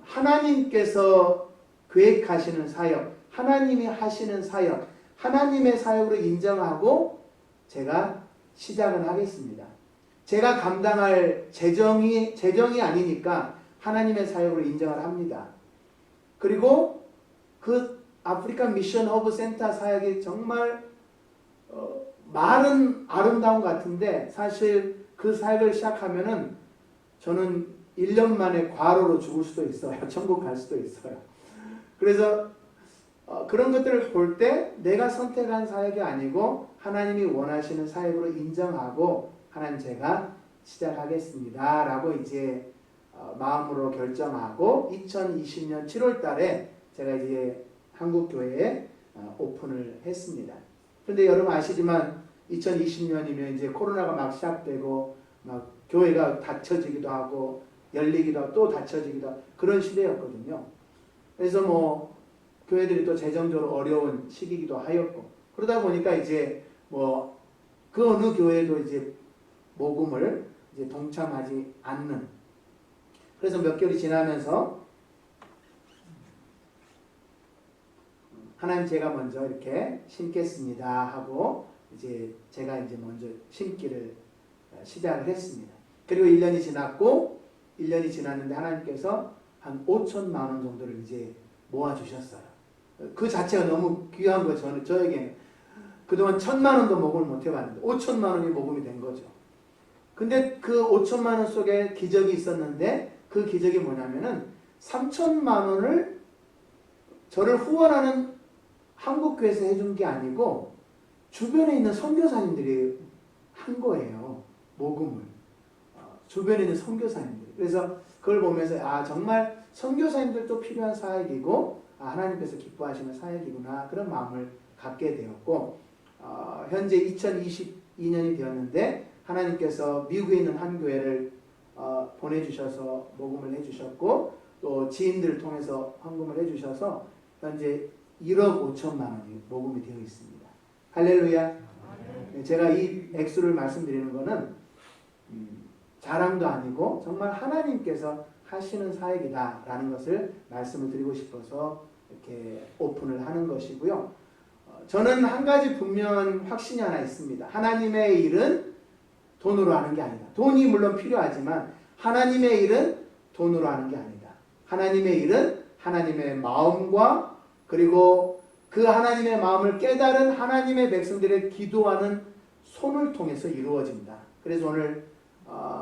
하나님께서 계획하시는 사역, 하나님이 하시는 사역, 하나님의 사역으로 인정하고 제가 시작을 하겠습니다. 제가 감당할 재정이 아니니까 하나님의 사역으로 인정을 합니다. 그리고 그 아프리카 미션 허브 센터 사역이 정말 말은 아름다운 것 같은데 사실 그 사역을 시작하면은 저는 1년 만에 과로로 죽을 수도 있어요. 천국 갈 수도 있어요. 그래서 그런 것들을 볼 때 내가 선택한 사역이 아니고 하나님이 원하시는 사역으로 인정하고 하나님 제가 시작하겠습니다. 라고 이제 마음으로 결정하고 2020년 7월 달에 제가 이제 한국교회에 오픈을 했습니다. 그런데 여러분 아시지만 2020년이면 이제 코로나가 막 시작되고 막 교회가 닫혀지기도 하고 열리기도 하고 또 닫혀지기도 하고 그런 시대였거든요. 그래서 뭐 교회들이 또 재정적으로 어려운 시기이기도 하였고 그러다 보니까 이제 뭐 그 어느 교회도 이제 모금을 이제 동참하지 않는 그래서 몇 개월이 지나면서 하나님 제가 먼저 이렇게 심겠습니다 하고 이제 제가 이제 먼저 심기를 시작을 했습니다. 그리고 1년이 지났고 1년이 지났는데 하나님께서 한 5천만 원 정도를 이제 모아주셨어요. 그 자체가 너무 귀한 거예요. 저에게는. 그동안 1,000만 원도 모금을 못 해봤는데 5천만 원이 모금이 된 거죠. 근데 그 5천만 원 속에 기적이 있었는데 그 기적이 뭐냐면은 3천만 원을 저를 후원하는 한국교회에서 해준 게 아니고 주변에 있는 선교사님들이 한 거예요. 모금을. 주변에 있는 선교사님들. 그래서 그걸 보면서 정말 선교사님들도 필요한 사역이고 하나님께서 기뻐하시는 사역이구나 그런 마음을 갖게 되었고 현재 2022년이 되었는데 하나님께서 미국에 있는 한 교회를 보내주셔서 모금을 해주셨고 또 지인들을 통해서 헌금을 해주셔서 현재 1억 5천만 원이 모금이 되어 있습니다. 할렐루야. 제가 이 액수를 말씀드리는 것은 자랑도 아니고 정말 하나님께서 하시는 사역이다라는 것을 말씀을 드리고 싶어서 이렇게 오픈을 하는 것이고요. 저는 한 가지 분명한 확신이 하나 있습니다. 하나님의 일은 돈으로 하는 게 아니다. 돈이 물론 필요하지만 하나님의 일은 돈으로 하는 게 아니다. 하나님의 일은 하나님의 마음과 그리고 그 하나님의 마음을 깨달은 하나님의 백성들의 기도하는 손을 통해서 이루어진다. 그래서 오늘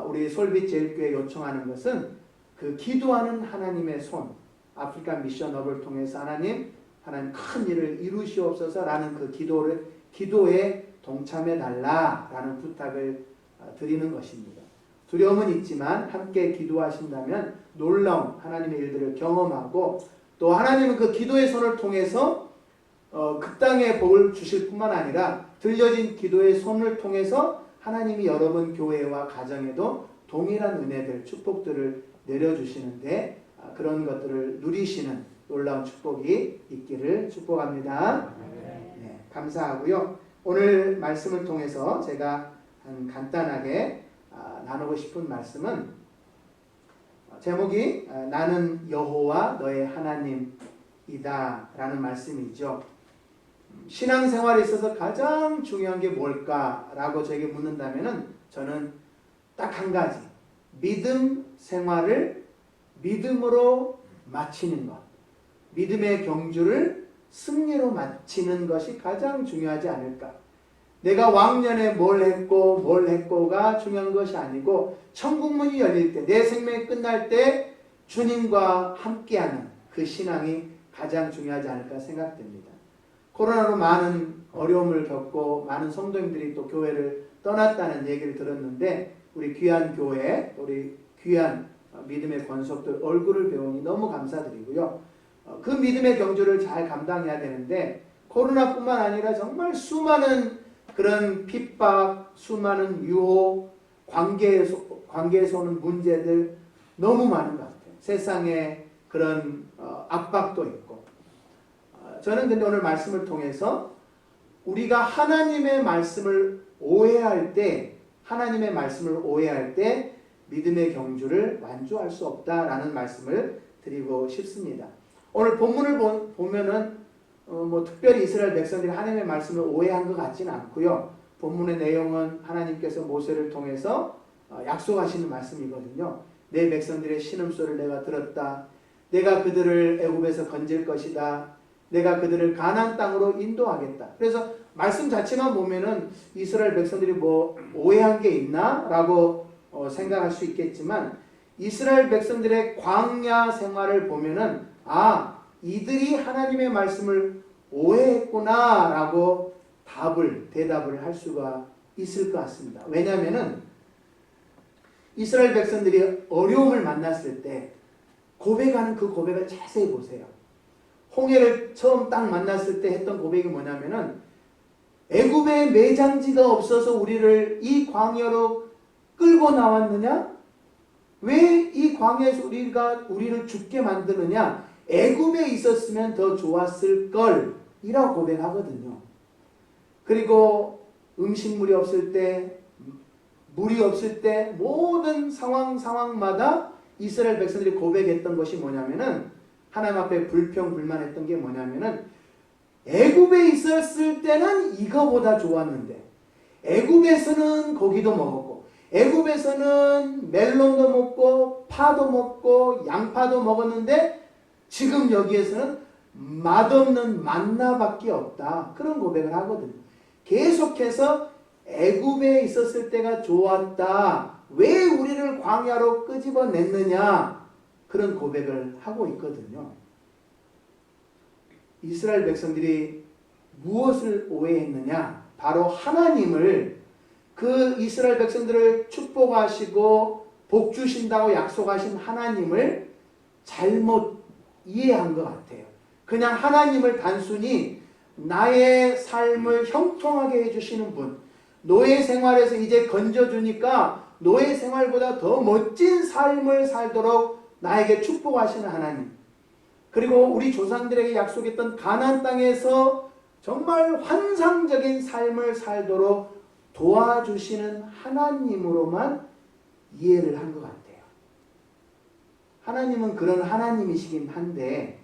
우리 솔빛 제일교회 요청하는 것은 그 기도하는 하나님의 손, 아프리카 미션업을 통해서 하나님 큰 일을 이루시옵소서라는 그 기도에 동참해 달라라는 부탁을 드리는 것입니다. 두려움은 있지만 함께 기도하신다면 놀라운 하나님의 일들을 경험하고 또 하나님은 그 기도의 손을 통해서 그 땅에 복을 주실 뿐만 아니라 들려진 기도의 손을 통해서 하나님이 여러분 교회와 가정에도 동일한 은혜들, 축복들을 내려주시는데 그런 것들을 누리시는 놀라운 축복이 있기를 축복합니다. 네, 감사하고요. 오늘 말씀을 통해서 제가 간단하게 나누고 싶은 말씀은 제목이 나는 여호와 너의 하나님이다 라는 말씀이죠. 신앙생활에 있어서 가장 중요한 게 뭘까라고 저에게 묻는다면 저는 딱 한 가지, 믿음 생활을 믿음으로 마치는 것, 믿음의 경주를 승리로 마치는 것이 가장 중요하지 않을까. 내가 왕년에 뭘 했고가 중요한 것이 아니고 천국문이 열릴 때, 내 생명이 끝날 때 주님과 함께하는 그 신앙이 가장 중요하지 않을까 생각됩니다. 코로나로 많은 어려움을 겪고 많은 성도님들이 또 교회를 떠났다는 얘기를 들었는데 우리 귀한 교회, 우리 귀한 믿음의 권속들 얼굴을 배우니 너무 감사드리고요. 그 믿음의 경주를 잘 감당해야 되는데 코로나뿐만 아니라 정말 수많은 그런 핍박, 수많은 유혹, 관계에서 오는 문제들 너무 많은 것 같아요. 세상에 그런 압박도 있고. 저는 근데 오늘 말씀을 통해서 우리가 하나님의 말씀을 오해할 때 믿음의 경주를 완주할 수 없다라는 말씀을 드리고 싶습니다. 오늘 본문을 보면은 특별히 이스라엘 백성들이 하나님의 말씀을 오해한 것 같지는 않고요. 본문의 내용은 하나님께서 모세를 통해서 약속하시는 말씀이거든요. 내 백성들의 신음소리를 내가 들었다. 내가 그들을 애굽에서 건질 것이다. 내가 그들을 가나안 땅으로 인도하겠다. 그래서 말씀 자체만 보면은 이스라엘 백성들이 뭐 오해한 게 있나? 라고 생각할 수 있겠지만 이스라엘 백성들의 광야 생활을 보면은 이들이 하나님의 말씀을 오해했구나 라고 대답을 할 수가 있을 것 같습니다. 왜냐하면은 이스라엘 백성들이 어려움을 만났을 때 고백하는 그 고백을 자세히 보세요. 홍해를 처음 딱 만났을 때 했던 고백이 뭐냐면은 애굽에 매장지가 없어서 우리를 이 광야로 끌고 나왔느냐? 왜 이 광야에서 우리를 죽게 만드느냐? 애굽에 있었으면 더 좋았을 걸 이라고 고백하거든요. 그리고 음식물이 없을 때, 물이 없을 때 모든 상황마다 이스라엘 백성들이 고백했던 것이 뭐냐면은 하나님 앞에 불평불만했던 게 뭐냐면은 애굽에 있었을 때는 이거보다 좋았는데 애굽에서는 고기도 먹었고 애굽에서는 멜론도 먹고 파도 먹고 양파도 먹었는데 지금 여기에서는 맛없는 만나밖에 없다. 그런 고백을 하거든요. 계속해서 애굽에 있었을 때가 좋았다. 왜 우리를 광야로 끄집어냈느냐. 그런 고백을 하고 있거든요. 이스라엘 백성들이 무엇을 오해했느냐? 바로 하나님을 그 이스라엘 백성들을 축복하시고 복 주신다고 약속하신 하나님을 잘못 이해한 것 같아요. 그냥 하나님을 단순히 나의 삶을 형통하게 해주시는 분, 노예 생활에서 이제 건져주니까 노예 생활보다 더 멋진 삶을 살도록 나에게 축복하시는 하나님, 그리고 우리 조상들에게 약속했던 가나안 땅에서 정말 환상적인 삶을 살도록 도와주시는 하나님으로만 이해를 한 것 같아요. 하나님은 그런 하나님이시긴 한데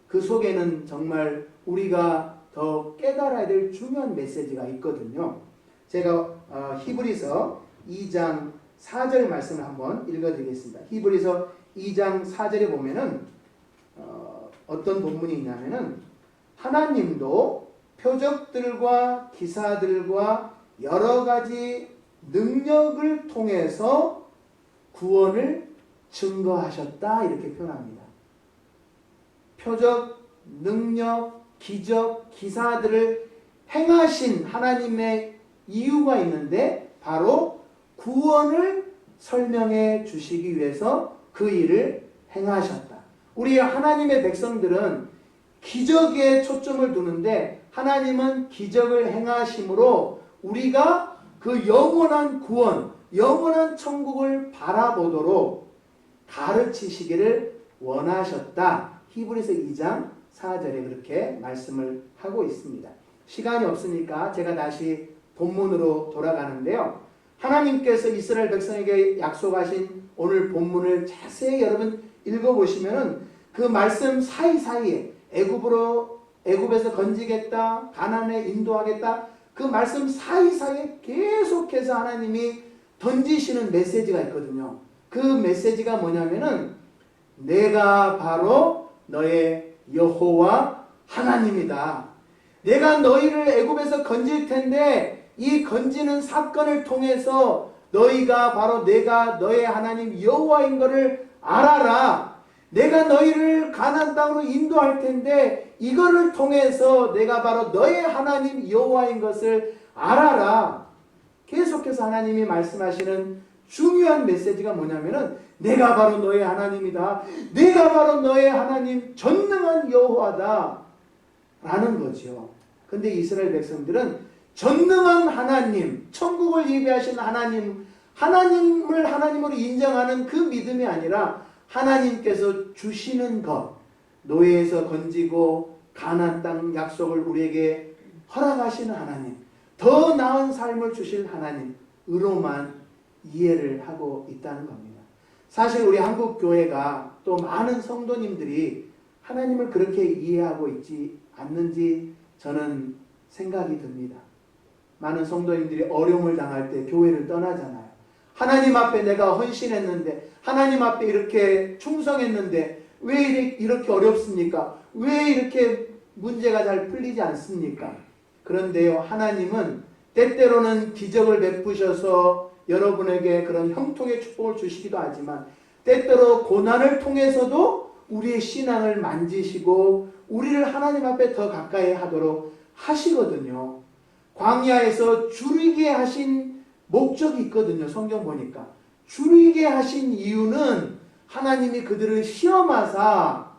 그 속에는 정말 우리가 더 깨달아야 될 중요한 메시지가 있거든요. 제가 히브리서 2장 4절 말씀을 한번 읽어드리겠습니다. 히브리서 2장 4절에 보면은 어떤 본문이 있냐면은 하나님도 표적들과 기사들과 여러 가지 능력을 통해서 구원을 증거하셨다 이렇게 표현합니다. 표적, 능력, 기적, 기사들을 행하신 하나님의 이유가 있는데 바로 구원을 설명해 주시기 위해서 그 일을 행하셨다. 우리 하나님의 백성들은 기적에 초점을 두는데 하나님은 기적을 행하심으로 우리가 그 영원한 구원, 영원한 천국을 바라보도록 가르치시기를 원하셨다. 히브리서 2장 4절에 그렇게 말씀을 하고 있습니다. 시간이 없으니까 제가 다시 본문으로 돌아가는데요. 하나님께서 이스라엘 백성에게 약속하신 오늘 본문을 자세히 여러분 읽어보시면은 그 말씀 사이사이에 애굽에서 건지겠다, 가나안에 인도하겠다, 그 말씀 사이사이에 계속해서 하나님이 던지시는 메시지가 있거든요. 그 메시지가 뭐냐면은 내가 바로 너의 여호와 하나님이다. 내가 너희를 애굽에서 건질 텐데 이 건지는 사건을 통해서 너희가 바로 내가 너의 하나님 여호와인 것을 알아라. 내가 너희를 가나안 땅으로 인도할 텐데 이거를 통해서 내가 바로 너의 하나님 여호와인 것을 알아라. 계속해서 하나님이 말씀하시는 중요한 메시지가 뭐냐면은 내가 바로 너의 하나님이다. 내가 바로 너의 하나님 전능한 여호와다. 라는 거죠. 근데 이스라엘 백성들은 전능한 하나님, 천국을 예비하신 하나님, 하나님을 하나님으로 인정하는 그 믿음이 아니라 하나님께서 주시는 것, 노예에서 건지고 가나안 땅 약속을 우리에게 허락하시는 하나님, 더 나은 삶을 주실 하나님으로만 이해를 하고 있다는 겁니다. 사실 우리 한국 교회가 또 많은 성도님들이 하나님을 그렇게 이해하고 있지 않는지 저는 생각이 듭니다. 많은 성도님들이 어려움을 당할 때 교회를 떠나잖아요. 하나님 앞에 내가 헌신했는데, 하나님 앞에 이렇게 충성했는데 왜 이렇게 어렵습니까? 왜 이렇게 문제가 잘 풀리지 않습니까? 그런데요, 하나님은 때때로는 기적을 베푸셔서 여러분에게 그런 형통의 축복을 주시기도 하지만 때때로 고난을 통해서도 우리의 신앙을 만지시고 우리를 하나님 앞에 더 가까이 하도록 하시거든요. 광야에서 줄이게 하신 목적이 있거든요. 성경 보니까 줄이게 하신 이유는 하나님이 그들을 시험하사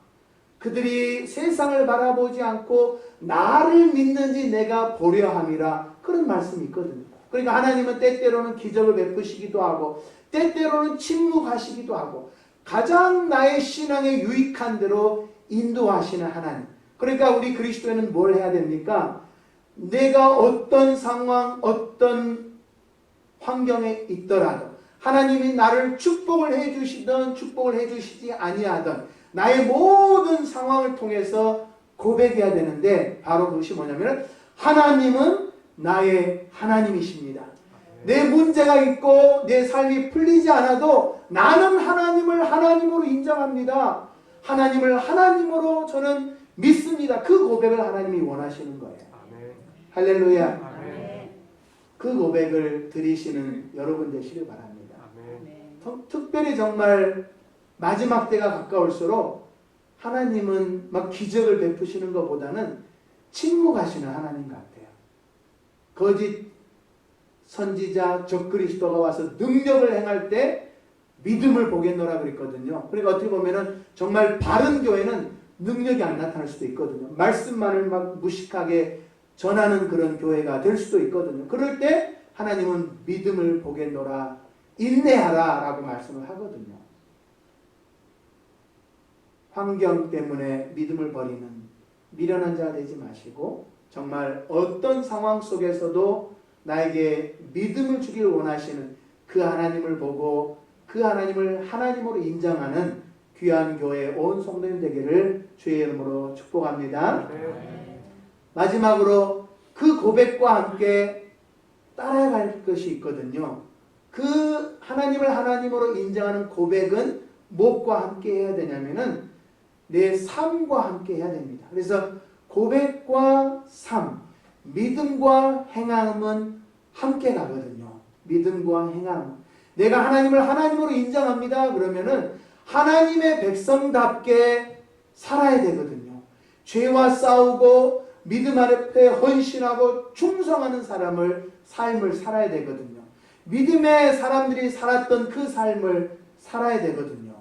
그들이 세상을 바라보지 않고 나를 믿는지 내가 보려 함이라, 그런 말씀이 있거든요. 그러니까 하나님은 때때로는 기적을 베푸시기도 하고 때때로는 침묵하시기도 하고 가장 나의 신앙에 유익한 대로 인도하시는 하나님. 그러니까 우리 그리스도인은 뭘 해야 됩니까? 내가 어떤 상황, 어떤 환경에 있더라도 하나님이 나를 축복을 해주시든 축복을 해주시지 아니하든 나의 모든 상황을 통해서 고백해야 되는데 바로 그것이 뭐냐면 하나님은 나의 하나님이십니다. 내 문제가 있고 내 삶이 풀리지 않아도 나는 하나님을 하나님으로 인정합니다. 하나님을 하나님으로 저는 믿습니다. 그 고백을 하나님이 원하시는 거예요. 아멘. 할렐루야. 아멘. 그 고백을 드리시는 여러분 되시길 바랍니다. 아멘. 특별히 정말 마지막 때가 가까울수록 하나님은 막 기적을 베푸시는 것보다는 침묵하시는 하나님 같아요. 거짓 선지자 적그리스도가 와서 능력을 행할 때 믿음을 보겠노라 그랬거든요. 그러니까 어떻게 보면은 정말 바른 교회는 능력이 안 나타날 수도 있거든요. 말씀만을 막 무식하게 전하는 그런 교회가 될 수도 있거든요. 그럴 때 하나님은 믿음을 보겠노라, 인내하라 라고 말씀을 하거든요. 환경 때문에 믿음을 버리는 미련한 자가 되지 마시고 정말 어떤 상황 속에서도 나에게 믿음을 주기를 원하시는 그 하나님을 보고 그 하나님을 하나님으로 인정하는 귀한 교회 온 성도님 되기를 주의 이름으로 축복합니다. 마지막으로 그 고백과 함께 따라갈 것이 있거든요. 그 하나님을 하나님으로 인정하는 고백은 무엇과 함께 해야 되냐면은 내 삶과 함께 해야 됩니다. 그래서 고백과 삶, 믿음과 행함은 함께 가거든요. 믿음과 행함. 내가 하나님을 하나님으로 인정합니다. 그러면은 하나님의 백성답게 살아야 되거든요. 죄와 싸우고 믿음 앞에 헌신하고 충성하는 삶을 살아야 되거든요. 믿음의 사람들이 살았던 그 삶을 살아야 되거든요.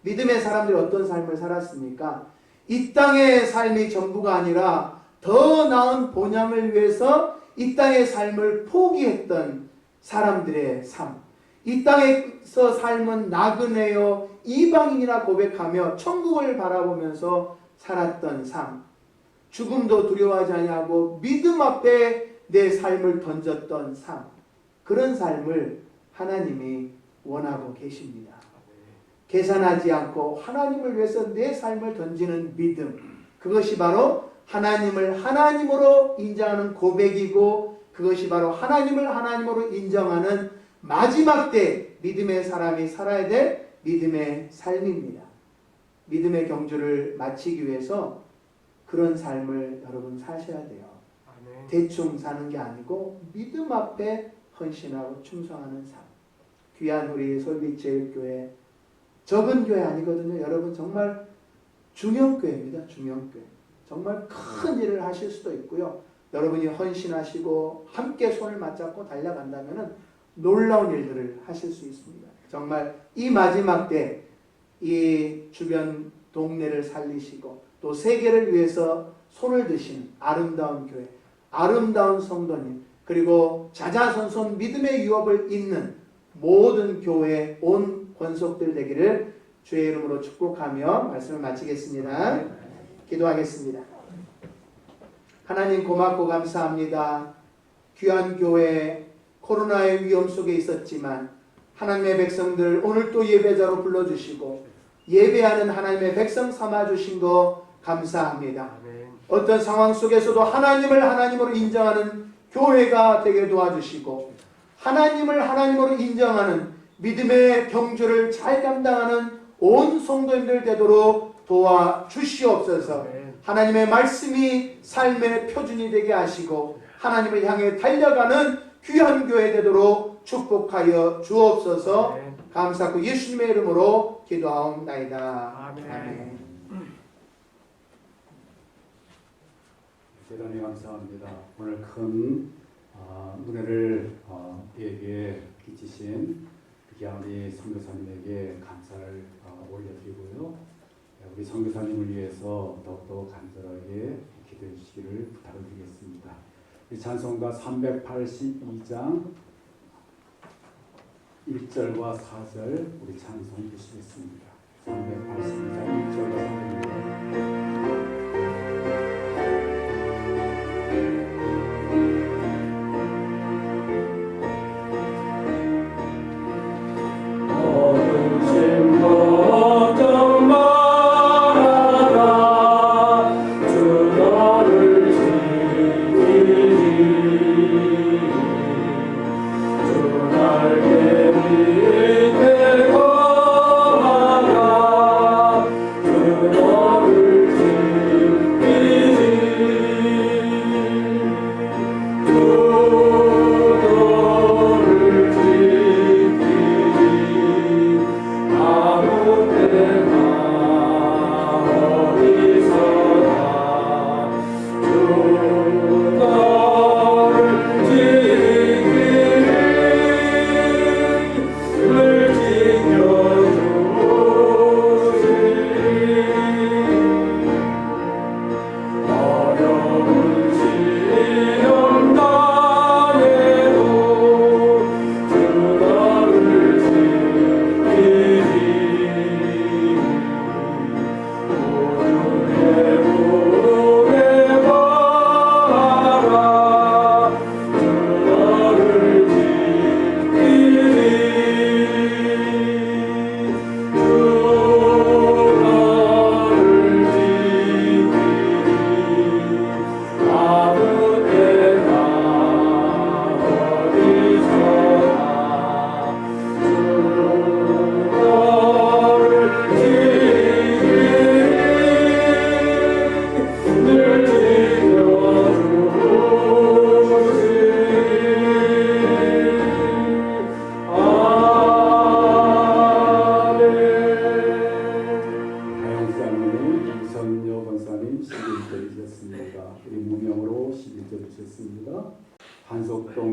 믿음의 사람들이 어떤 삶을 살았습니까? 이 땅의 삶이 전부가 아니라 더 나은 본향을 위해서 이 땅의 삶을 포기했던 사람들의 삶. 이 땅에서 삶은 나그네요 이방인이라 고백하며 천국을 바라보면서 살았던 삶. 죽음도 두려워하지 아니하고 믿음 앞에 내 삶을 던졌던 삶. 그런 삶을 하나님이 원하고 계십니다. 계산하지 않고 하나님을 위해서 내 삶을 던지는 믿음. 그것이 바로 하나님을 하나님으로 인정하는 고백이고 그것이 바로 하나님을 하나님으로 인정하는 마지막 때 믿음의 사람이 살아야 될 믿음의 삶입니다. 믿음의 경주를 마치기 위해서 그런 삶을 여러분 사셔야 돼요. 아멘. 대충 사는 게 아니고 믿음 앞에 헌신하고 충성하는 삶. 귀한 우리 솔빛제일교회 적은 교회 아니거든요. 여러분 정말 중형교회입니다. 중형교회. 정말 큰 일을 하실 수도 있고요. 여러분이 헌신하시고 함께 손을 맞잡고 달려간다면 놀라운 일들을 하실 수 있습니다. 정말 이 마지막 때 이 주변 동네를 살리시고 또 세계를 위해서 손을 드시는 아름다운 교회, 아름다운 성도님, 그리고 자자손손 믿음의 유업을 잇는 모든 교회 온 권속들 되기를 주의 이름으로 축복하며 말씀을 마치겠습니다. 기도하겠습니다. 하나님 고맙고 감사합니다. 귀한 교회 코로나의 위험 속에 있었지만 하나님의 백성들 오늘 또 예배자로 불러주시고 예배하는 하나님의 백성 삼아주신 거 감사합니다. 아멘. 어떤 상황 속에서도 하나님을 하나님으로 인정하는 교회가 되게 도와주시고 하나님을 하나님으로 인정하는 믿음의 경주를 잘 감당하는 온 성도님들 되도록 도와주시옵소서. 아멘. 하나님의 말씀이 삶의 표준이 되게 하시고 하나님을 향해 달려가는 귀한 교회 되도록 축복하여 주옵소서. 아멘. 감사하고 예수님의 이름으로 기도하옵나이다. 아멘. 아멘. 대단히 감사합니다. 오늘 큰 은혜를 우리에게 끼치신 귀한 우리 선교사님에게 감사를 올려드리고요. 우리 선교사님을 위해서 더욱더 간절하게 기도해 주시기를 부탁드리겠습니다. 이 찬송가 382장 1절과 4절 우리 찬송 주시겠습니다. 382장 1절과 4절입니다. 주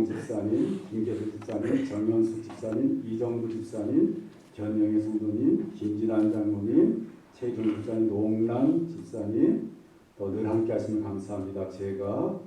이병 집사님, 김계수 집사님, 정현숙 집사님, 이정구 집사님, 전영희 성도님, 김진환 장로님, 최준 집사님, 노홍란 집사님, 또 늘 함께 하시면 감사합니다. 제가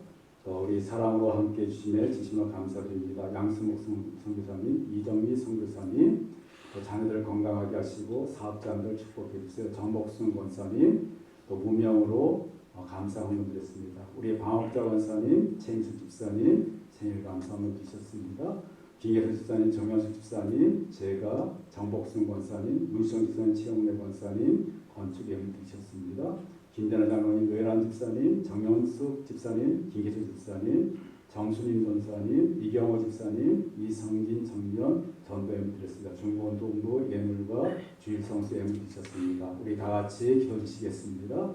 우리 사랑으로 함께 해주심에 진심으로 감사드립니다. 양승목 선교사님, 이정미 선교사님, 또 자녀들 건강하게 하시고 사업자들 축복해 주세요. 정복순 권사님, 또 무명으로 감사 헌금 드렸습니다. 우리 방업자 권사님, 최인수 집사님 생일 감사 헌금 드셨습니다. 김예수 집사님, 정현수 집사님, 제가 정복순 권사님, 문성 집사님, 최영래 권사님 건축 예물 드리셨습니다. 김대나 장로님, 노예란 집사님, 정영숙 집사님, 김계수 집사님, 정순임 전사님, 이경호 집사님, 이성진 청년 전도 예물 드렸습니다. 중고원 동부 예물과 주일 성수 예물 드렸습니다. 우리 다 같이 기도 주시겠습니다.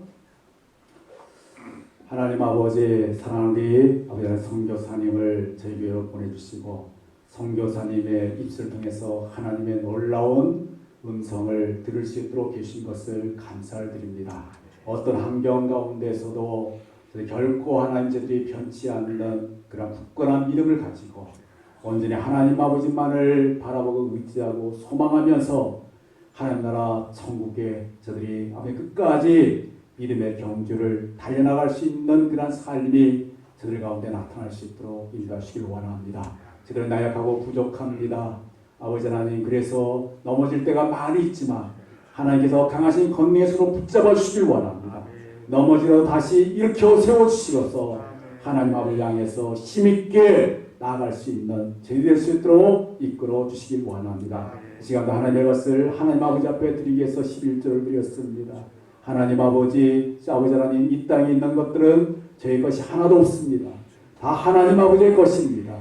하나님 아버지, 사랑하는 우리 아버지 선교사님을 저희 교회로 보내주시고 선교사님의 입술을 통해서 하나님의 놀라운 음성을 들을 수 있도록 계신 것을 감사를 드립니다. 어떤 환경 가운데서도 결코 하나님 제들이 변치 않는 그런 굳건한 믿음을 가지고 온전히 하나님 아버지만을 바라보고 의지하고 소망하면서 하나님 나라 천국에 저들이 아버지 끝까지 믿음의 경주를 달려나갈 수 있는 그런 삶이 저들 가운데 나타날 수 있도록 인도하시길 원합니다. 저들은 나약하고 부족합니다. 아버지 하나님, 그래서 넘어질 때가 많이 있지만 하나님께서 강하신 권능의 손으로 붙잡아 주시길 원합니다. 넘어지더라도 다시 일으켜 세워주시고서 하나님 아버지 향해서 힘있게 나아갈 수 있는 저희 될 수 있도록 이끌어 주시길 원합니다. 이 시간도 하나님의 것을 하나님 아버지 앞에 드리기 위해서 11절을 드렸습니다. 하나님 아버지 하나님, 이 땅에 있는 것들은 저희 것이 하나도 없습니다. 다 하나님 아버지의 것입니다.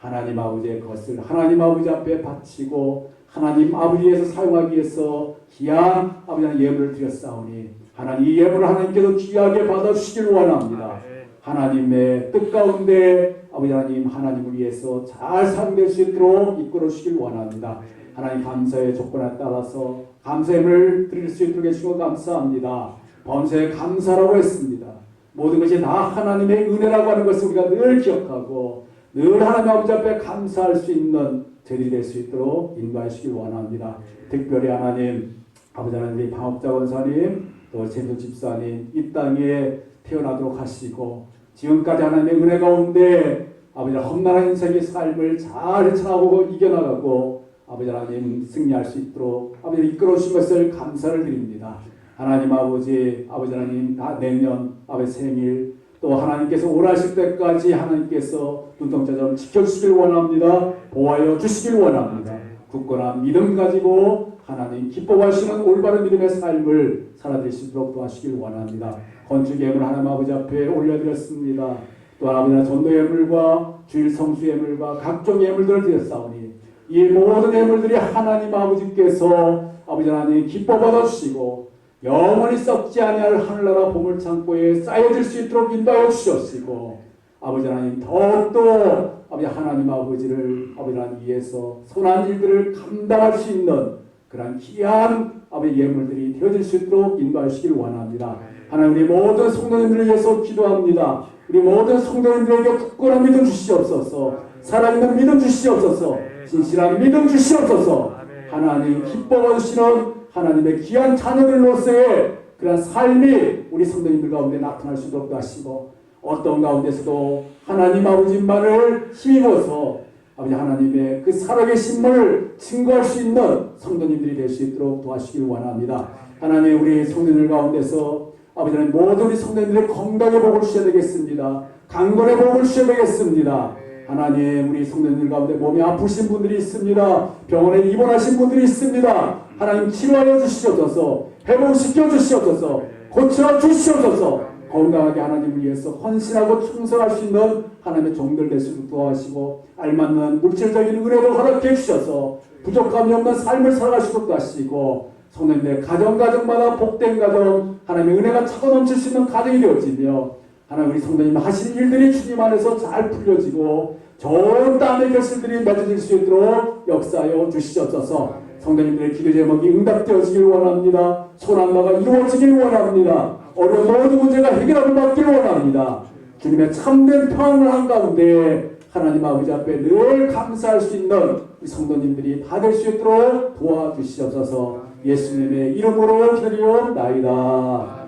하나님 아버지의 것을 하나님 아버지 앞에 바치고 하나님 아버지에서 사용하기 위해서 귀한 아버지의 예물을 드렸사오니 하나님 이 예물을 하나님께서 귀하게 받아주시길 원합니다. 하나님의 뜻 가운데 아버지 하나님, 하나님을 위해서 잘 사용될 수 있도록 이끌어 주시길 원합니다. 하나님 감사의 조건에 따라서 감사함을 드릴 수 있도록 해주시고 감사합니다. 범사에 감사라고 했습니다. 모든 것이 다 하나님의 은혜라고 하는 것을 우리가 늘 기억하고 늘 하나님 아버지 앞에 감사할 수 있는 저희들이 될 수 있도록 인도하시길 원합니다. 특별히 하나님 아버지 하나님, 우리 방업자 권사님, 또 제수 집사님 이 땅에 태어나도록 하시고 지금까지 하나님의 은혜 가운데 아버지 험난한 인생의 삶을 잘 헤쳐나가고 이겨나가고 아버지 하나님 승리할 수 있도록 아버지 이끌어 주신 것을 감사를 드립니다. 하나님 아버지 하나님 내년 아버지 생일 또 하나님께서 오라실 때까지 하나님께서 눈동자처럼 지켜주시길 원합니다. 보호하여 주시길 원합니다. 굳건한 믿음 가지고 하나님 기뻐하시는 올바른 믿음의 삶을 살아낼 수 있도록 도와주시길 원합니다. 건축 예물 하나님 아버지 앞에 올려드렸습니다. 또 아버지 전도 예물과 주일 성수 예물과 각종 예물들을 드렸사오니 이 모든 예물들이 하나님 아버지께서 아버지 하나님 기뻐 받아주시고 영원히 썩지 아니할 하늘나라 보물창고에 쌓여질 수 있도록 인도하여 주시옵시고 아버지 하나님 더욱더 아버지 하나님 아버지를 아버지 하나님 위해서 선한 일들을 감당할 수 있는 그런 귀한 아버지 예물들이 되어질 수 있도록 인도하시길 원합니다. 하나님 우리 모든 성도님들을 위해서 기도합니다. 우리 모든 성도님들에게 굳건한 믿음 주시옵소서. 살아있는 믿음 주시옵소서. 진실한 믿음 주시옵소서. 하나님 기뻐 주시는 하나님의 귀한 자녀들로서의 그런 삶이 우리 성도님들 가운데 나타날 수 있도록 하시고 어떤 가운데서도 하나님 아버지만을 힘입어서 아버지 하나님의 그 살아계심을 증거할 수 있는 성도님들이 될 수 있도록 도와주시길 원합니다. 하나님 우리 성도님들 가운데서 아버지 하나님 모든 우리 성도님들의 건강의 복을 주셔야 되겠습니다. 강건의 복을 주셔야 되겠습니다. 하나님 우리 성도님들 가운데 몸이 아프신 분들이 있습니다. 병원에 입원하신 분들이 있습니다. 하나님 치료하여 주시옵소서. 회복시켜 주시옵소서. 고쳐 주시옵소서. 건강하게 하나님을 위해서 헌신하고 충성할 수 있는 하나님의 종들 될 수 있도록 도와주시고 알맞는 물질적인 은혜도 허락해 주셔서 부족함이 없는 삶을 살아갈 수 있도록 하시고 성도님들 가정마다 복된 가정 하나님의 은혜가 차고 넘칠 수 있는 가정이 되어지며 하나님 우리 성도님 하신 일들이 주님 안에서 잘 풀려지고 좋은 땀의 결실들이 맺어질 수 있도록 역사하여 주시옵소서. 성도님들의 기도 제목이 응답되어지길 원합니다. 소원한 바가 이루어지길 원합니다. 어려운 모든 문제가 해결함을 받기를 원합니다. 주님의 참된 평안을 한 가운데 하나님 아버지 앞에 늘 감사할 수 있는 우리 성도님들이 다 될 수 있도록 도와주시옵소서. 예수님의 이름으로 기도리옵나이다.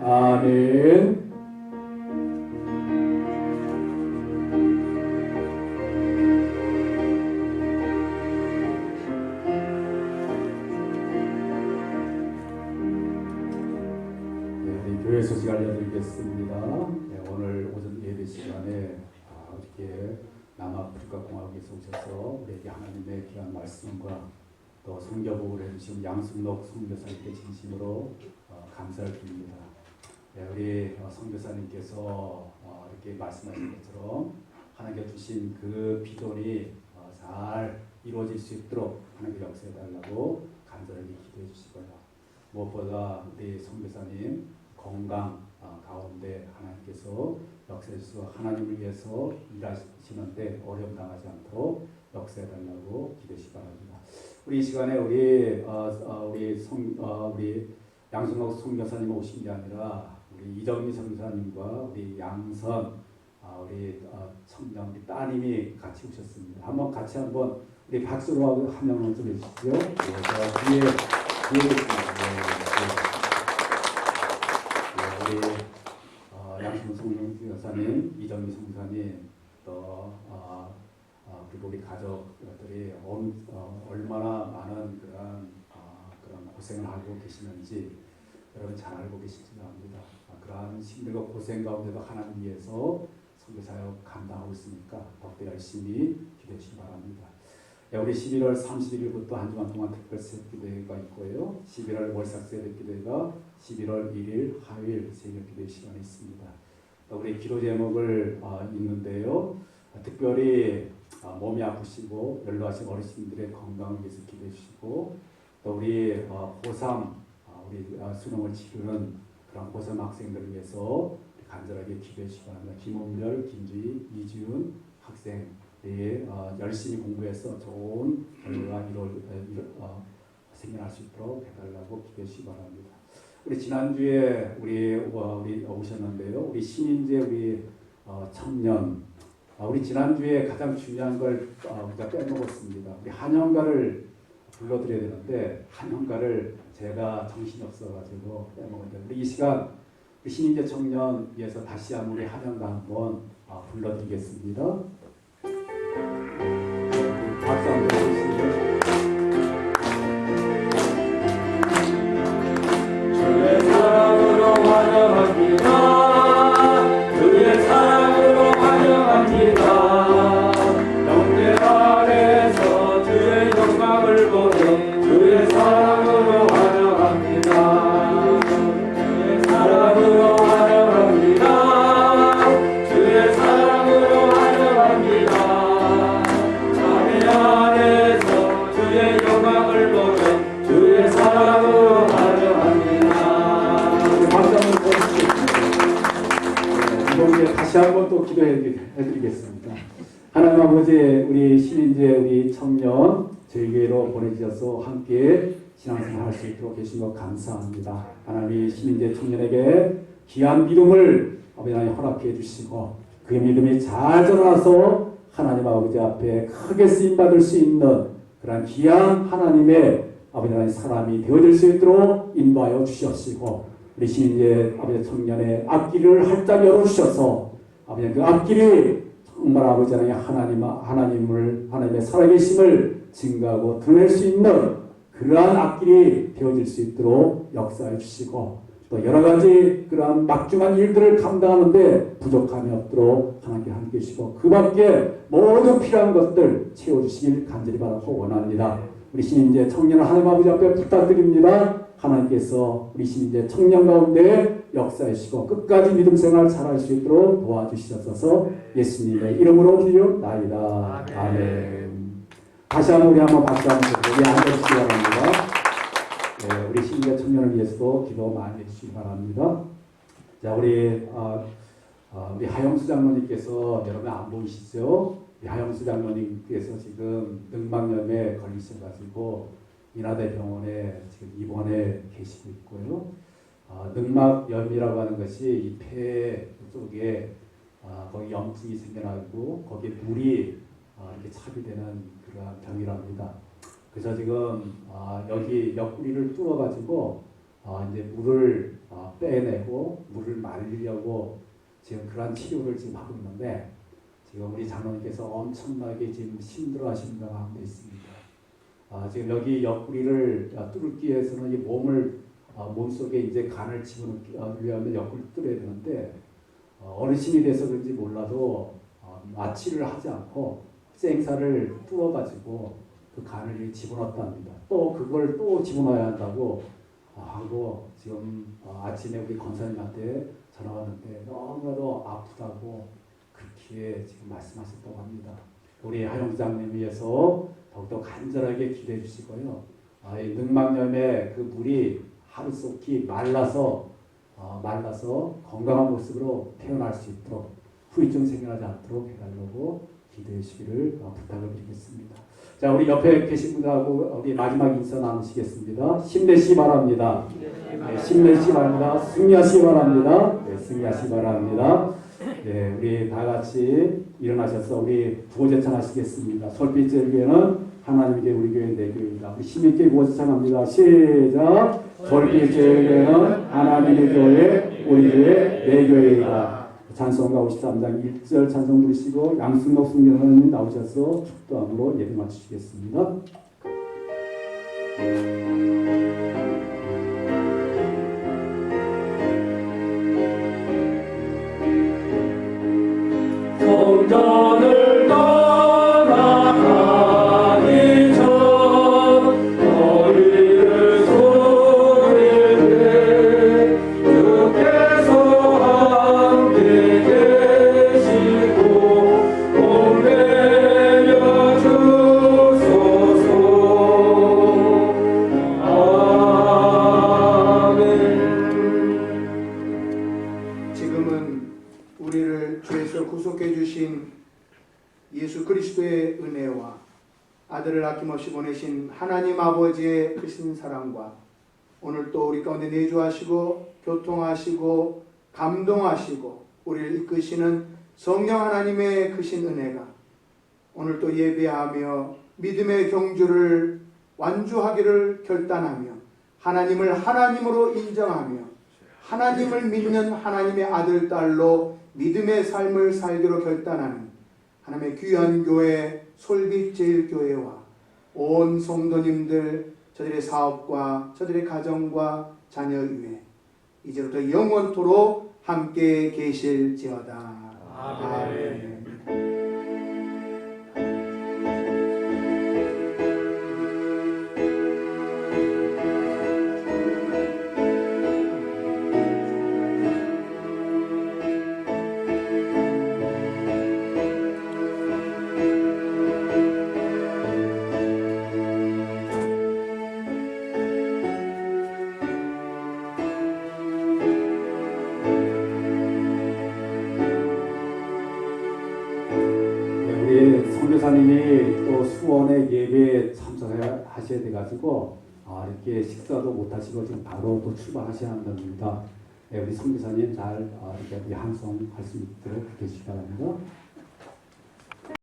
아멘. 교회 소식 알려드리겠습니다. 오늘 오전 예배 시간에 이렇게 남아프리카 공화국에서 오셔서 우리에게 하나님의 귀한 말씀과 또 성교복을 해주신 양승록 선교사님께 진심으로 감사를 드립니다. 우리 선교사님께서 이렇게 말씀하신 것처럼 하나님께 주신 그 비전이 잘 이루어질 수 있도록 하나님께 역사해달라고 간절하게 기도해 주시고요. 무엇보다 우리 선교사님 건강 가운데 하나님께서 역사해 주셔서 하나님을 위해서 일하시는데 어려움 당하지 않도록 역사해 달라고 기도시 바랍니다. 우리 이 시간에 우리 양승옥 선교사님 오신 게 아니라 우리 이정미 선교사님과 우리 양선 우리 청년 우리 따님이 같이 오셨습니다. 같이 한번 우리 박수로 한명을 좀 해주시죠. 뒤에 계십니다. 우리 양승옥 선교사님, 이정미 선교사님 또 그리고 우리 가족들이 얼마나 많은 그런 고생을 하고 계시는지 여러분 잘 알고 계시지 압니다. 그러한 힘들고 고생 가운데도 하나님 위해서 선교사역 감당하고 있으니까 더욱더 열심히 기도해 주시기 바랍니다. 우리 11월 31일부터 한 주간 동안 특별 새벽기도회가 있고요. 11월 월삭 새벽기도회가 11월 1일 화요일 새벽기도회 시간이 있습니다. 우리 기도 제목을 읽는데요. 특별히 몸이 아프시고 연로하신 어르신들의 건강을 위해서 기도해 주시고 또 우리 고3 우리 수능을 치르는 그런 고3 학생들을 위해서 간절하게 기도해 주시기 바랍니다. 김원별, 김주희, 이지훈 학생이 열심히 공부해서 좋은 결과가 생겨날 수 있도록 해달라고 기도해 주시기 바랍니다. 우리 지난주에 우리 오셨는데요. 우리 신인제 우리 청년 우리 지난주에 가장 중요한 걸 우리가 빼먹었습니다. 우리 한영가를 불러드려야 되는데 한영가를 제가 정신이 없어가지고 빼먹었는데 우리 이 시간 우리 신인제 청년 위해서 다시 한번 우리 한영가 한번 불러드리겠습니다. 박수 한번 해주시죠. 주의 사랑으로 환영합니다. 주의 사랑으로 환영합니다. 영계 아래서 주의 영광을 보내 주의 사랑으로 환영합니다. 주의 사랑으로 환영합니다. 주의 사랑으로 환영합니다. 자매 안에서 주의 영광을 보내 주의 사랑으로 다시 한번 또 기도해드리겠습니다. 하나님 아버지 우리 신인제 우리 청년 저희 교회로 보내주셔서 함께 신앙생활 할 수 있도록 계신 것 감사합니다. 하나님 신인제 청년에게 귀한 믿음을 아버지 하나님 허락해 주시고 그 믿음이 잘 자라서 하나님 아버지 앞에 크게 쓰임받을 수 있는 그런 귀한 하나님의 아버지 하나님 사람이 되어질 수 있도록 인도하여 주시옵시고 우리 신인제 아버지 청년의 앞길을 활짝 열어주셔서 아버지 그 앞길이 정말 아버지 하나님의 살아계심을 증거하고 드러낼 수 있는 그러한 앞길이 되어질 수 있도록 역사해 주시고 또 여러 가지 그러한 막중한 일들을 감당하는데 부족함이 없도록 하나님께 함께 해주시고 그 밖에 모든 필요한 것들 채워주시길 간절히 바라고 원합니다. 우리 신인제 청년 하나님 아버지 앞에 부탁드립니다. 하나님께서 우리 신인제 청년 가운데 역사하시고 끝까지 믿음 생활 잘할 수 있도록 도와주시옵소서. 예수님의 이름으로 기도나이다. 아멘. 다시 한번 우리 한번 박수 한번 주시기 바랍니다. 네, 우리 신인제 청년을 위해서도 기도 많이 해주시기 바랍니다. 자, 우리 하영수 장로님께서 여러분 안 보이시죠? 하영수 장로님께서 지금 늑막염에 걸리셔가지고 인하대병원에 지금 입원해 계시고 있고요. 늑막염이라고 하는 것이 이 폐 쪽에 거기 염증이 생겨나고 거기에 물이 이렇게 차비되는 그러한 병이랍니다. 그래서 지금 여기 옆구리를 뚫어가지고 이제 물을 빼내고 물을 말리려고 지금 그러한 치료를 지금 하고 있는데 지금 우리 장로님께서 엄청나게 지금 힘들어하시는 가운데 있습니다. 지금 여기 옆구리를 뚫기 위해서는 이 몸속에 이제 간을 집어넣기 위하면 옆구리를 뚫어야 되는데 어르신이 돼서 그런지 몰라도 마취를 하지 않고 생사를 뚫어가지고 그 간을 집어넣었답니다. 또 그걸 또 집어넣어야 한다고 하고 지금 아침에 우리 권사님한테 전화 왔는데 너무나도 아프다고 그렇게 지금 말씀하셨다고 합니다. 우리 하영장님 위해서 더욱더 간절하게 기도해 주시고요. 이 늑막염의 그 물이 하루속히 말라서 건강한 모습으로 태어날 수 있도록 후유증 생겨나지 않도록 해달라고 기도해 주시기를 부탁을 드리겠습니다. 자, 우리 옆에 계신 분들하고 우리 마지막 인사 나누시겠습니다. 힘내시기 바랍니다. 네, 힘내시기 바랍니다. 승리하시기 바랍니다. 네, 승리하시기 바랍니다. 네, 우리 다 같이 일어나셔서 우리 구호제찬 하시겠습니다. 솔빛제일 교회는 하나님께 우리 교회 내 교회입니다. 우리 힘있게 구호제찬합니다. 시작. 솔빛제일 교회는 하나님의 교회 우리 교회 내 교회이다. 찬송가 53장 1절 찬송 부르시고 양승록 승려님 나오셔서 축도함으로 예배 마치시겠습니다. 성전을 떠나가기 전 너희를 소리를 주께서 함께 계시고 옥내려 주소서. 아멘. 지금은 우리를 주에서 구속해 주신 예수 그리스도의 은혜와 아들을 아낌없이 보내신 하나님 아버지의 크신 사랑과 오늘 또 우리 가운데 내주하시고 교통하시고 감동하시고 우리를 이끄시는 성령 하나님의 크신 은혜가 오늘 또 예배하며 믿음의 경주를 완주하기를 결단하며 하나님을 하나님으로 인정하며 하나님을 믿는 하나님의 아들, 딸로 믿음의 삶을 살기로 결단하는 하나님의 귀한 교회 솔빛제일교회와 온 성도님들 저들의 사업과 저들의 가정과 자녀 위에 이제부터 영원토록 함께 계실지어다. 아멘. 선교사님이 또 수원의 예배에 참석하셔야 돼가지고 이렇게 식사도 못하시고 지금 바로 또 출발하셔야 한답니다. 우리 선교사님 잘 이렇게 함성할 수 있도록 해주시기 바랍니다.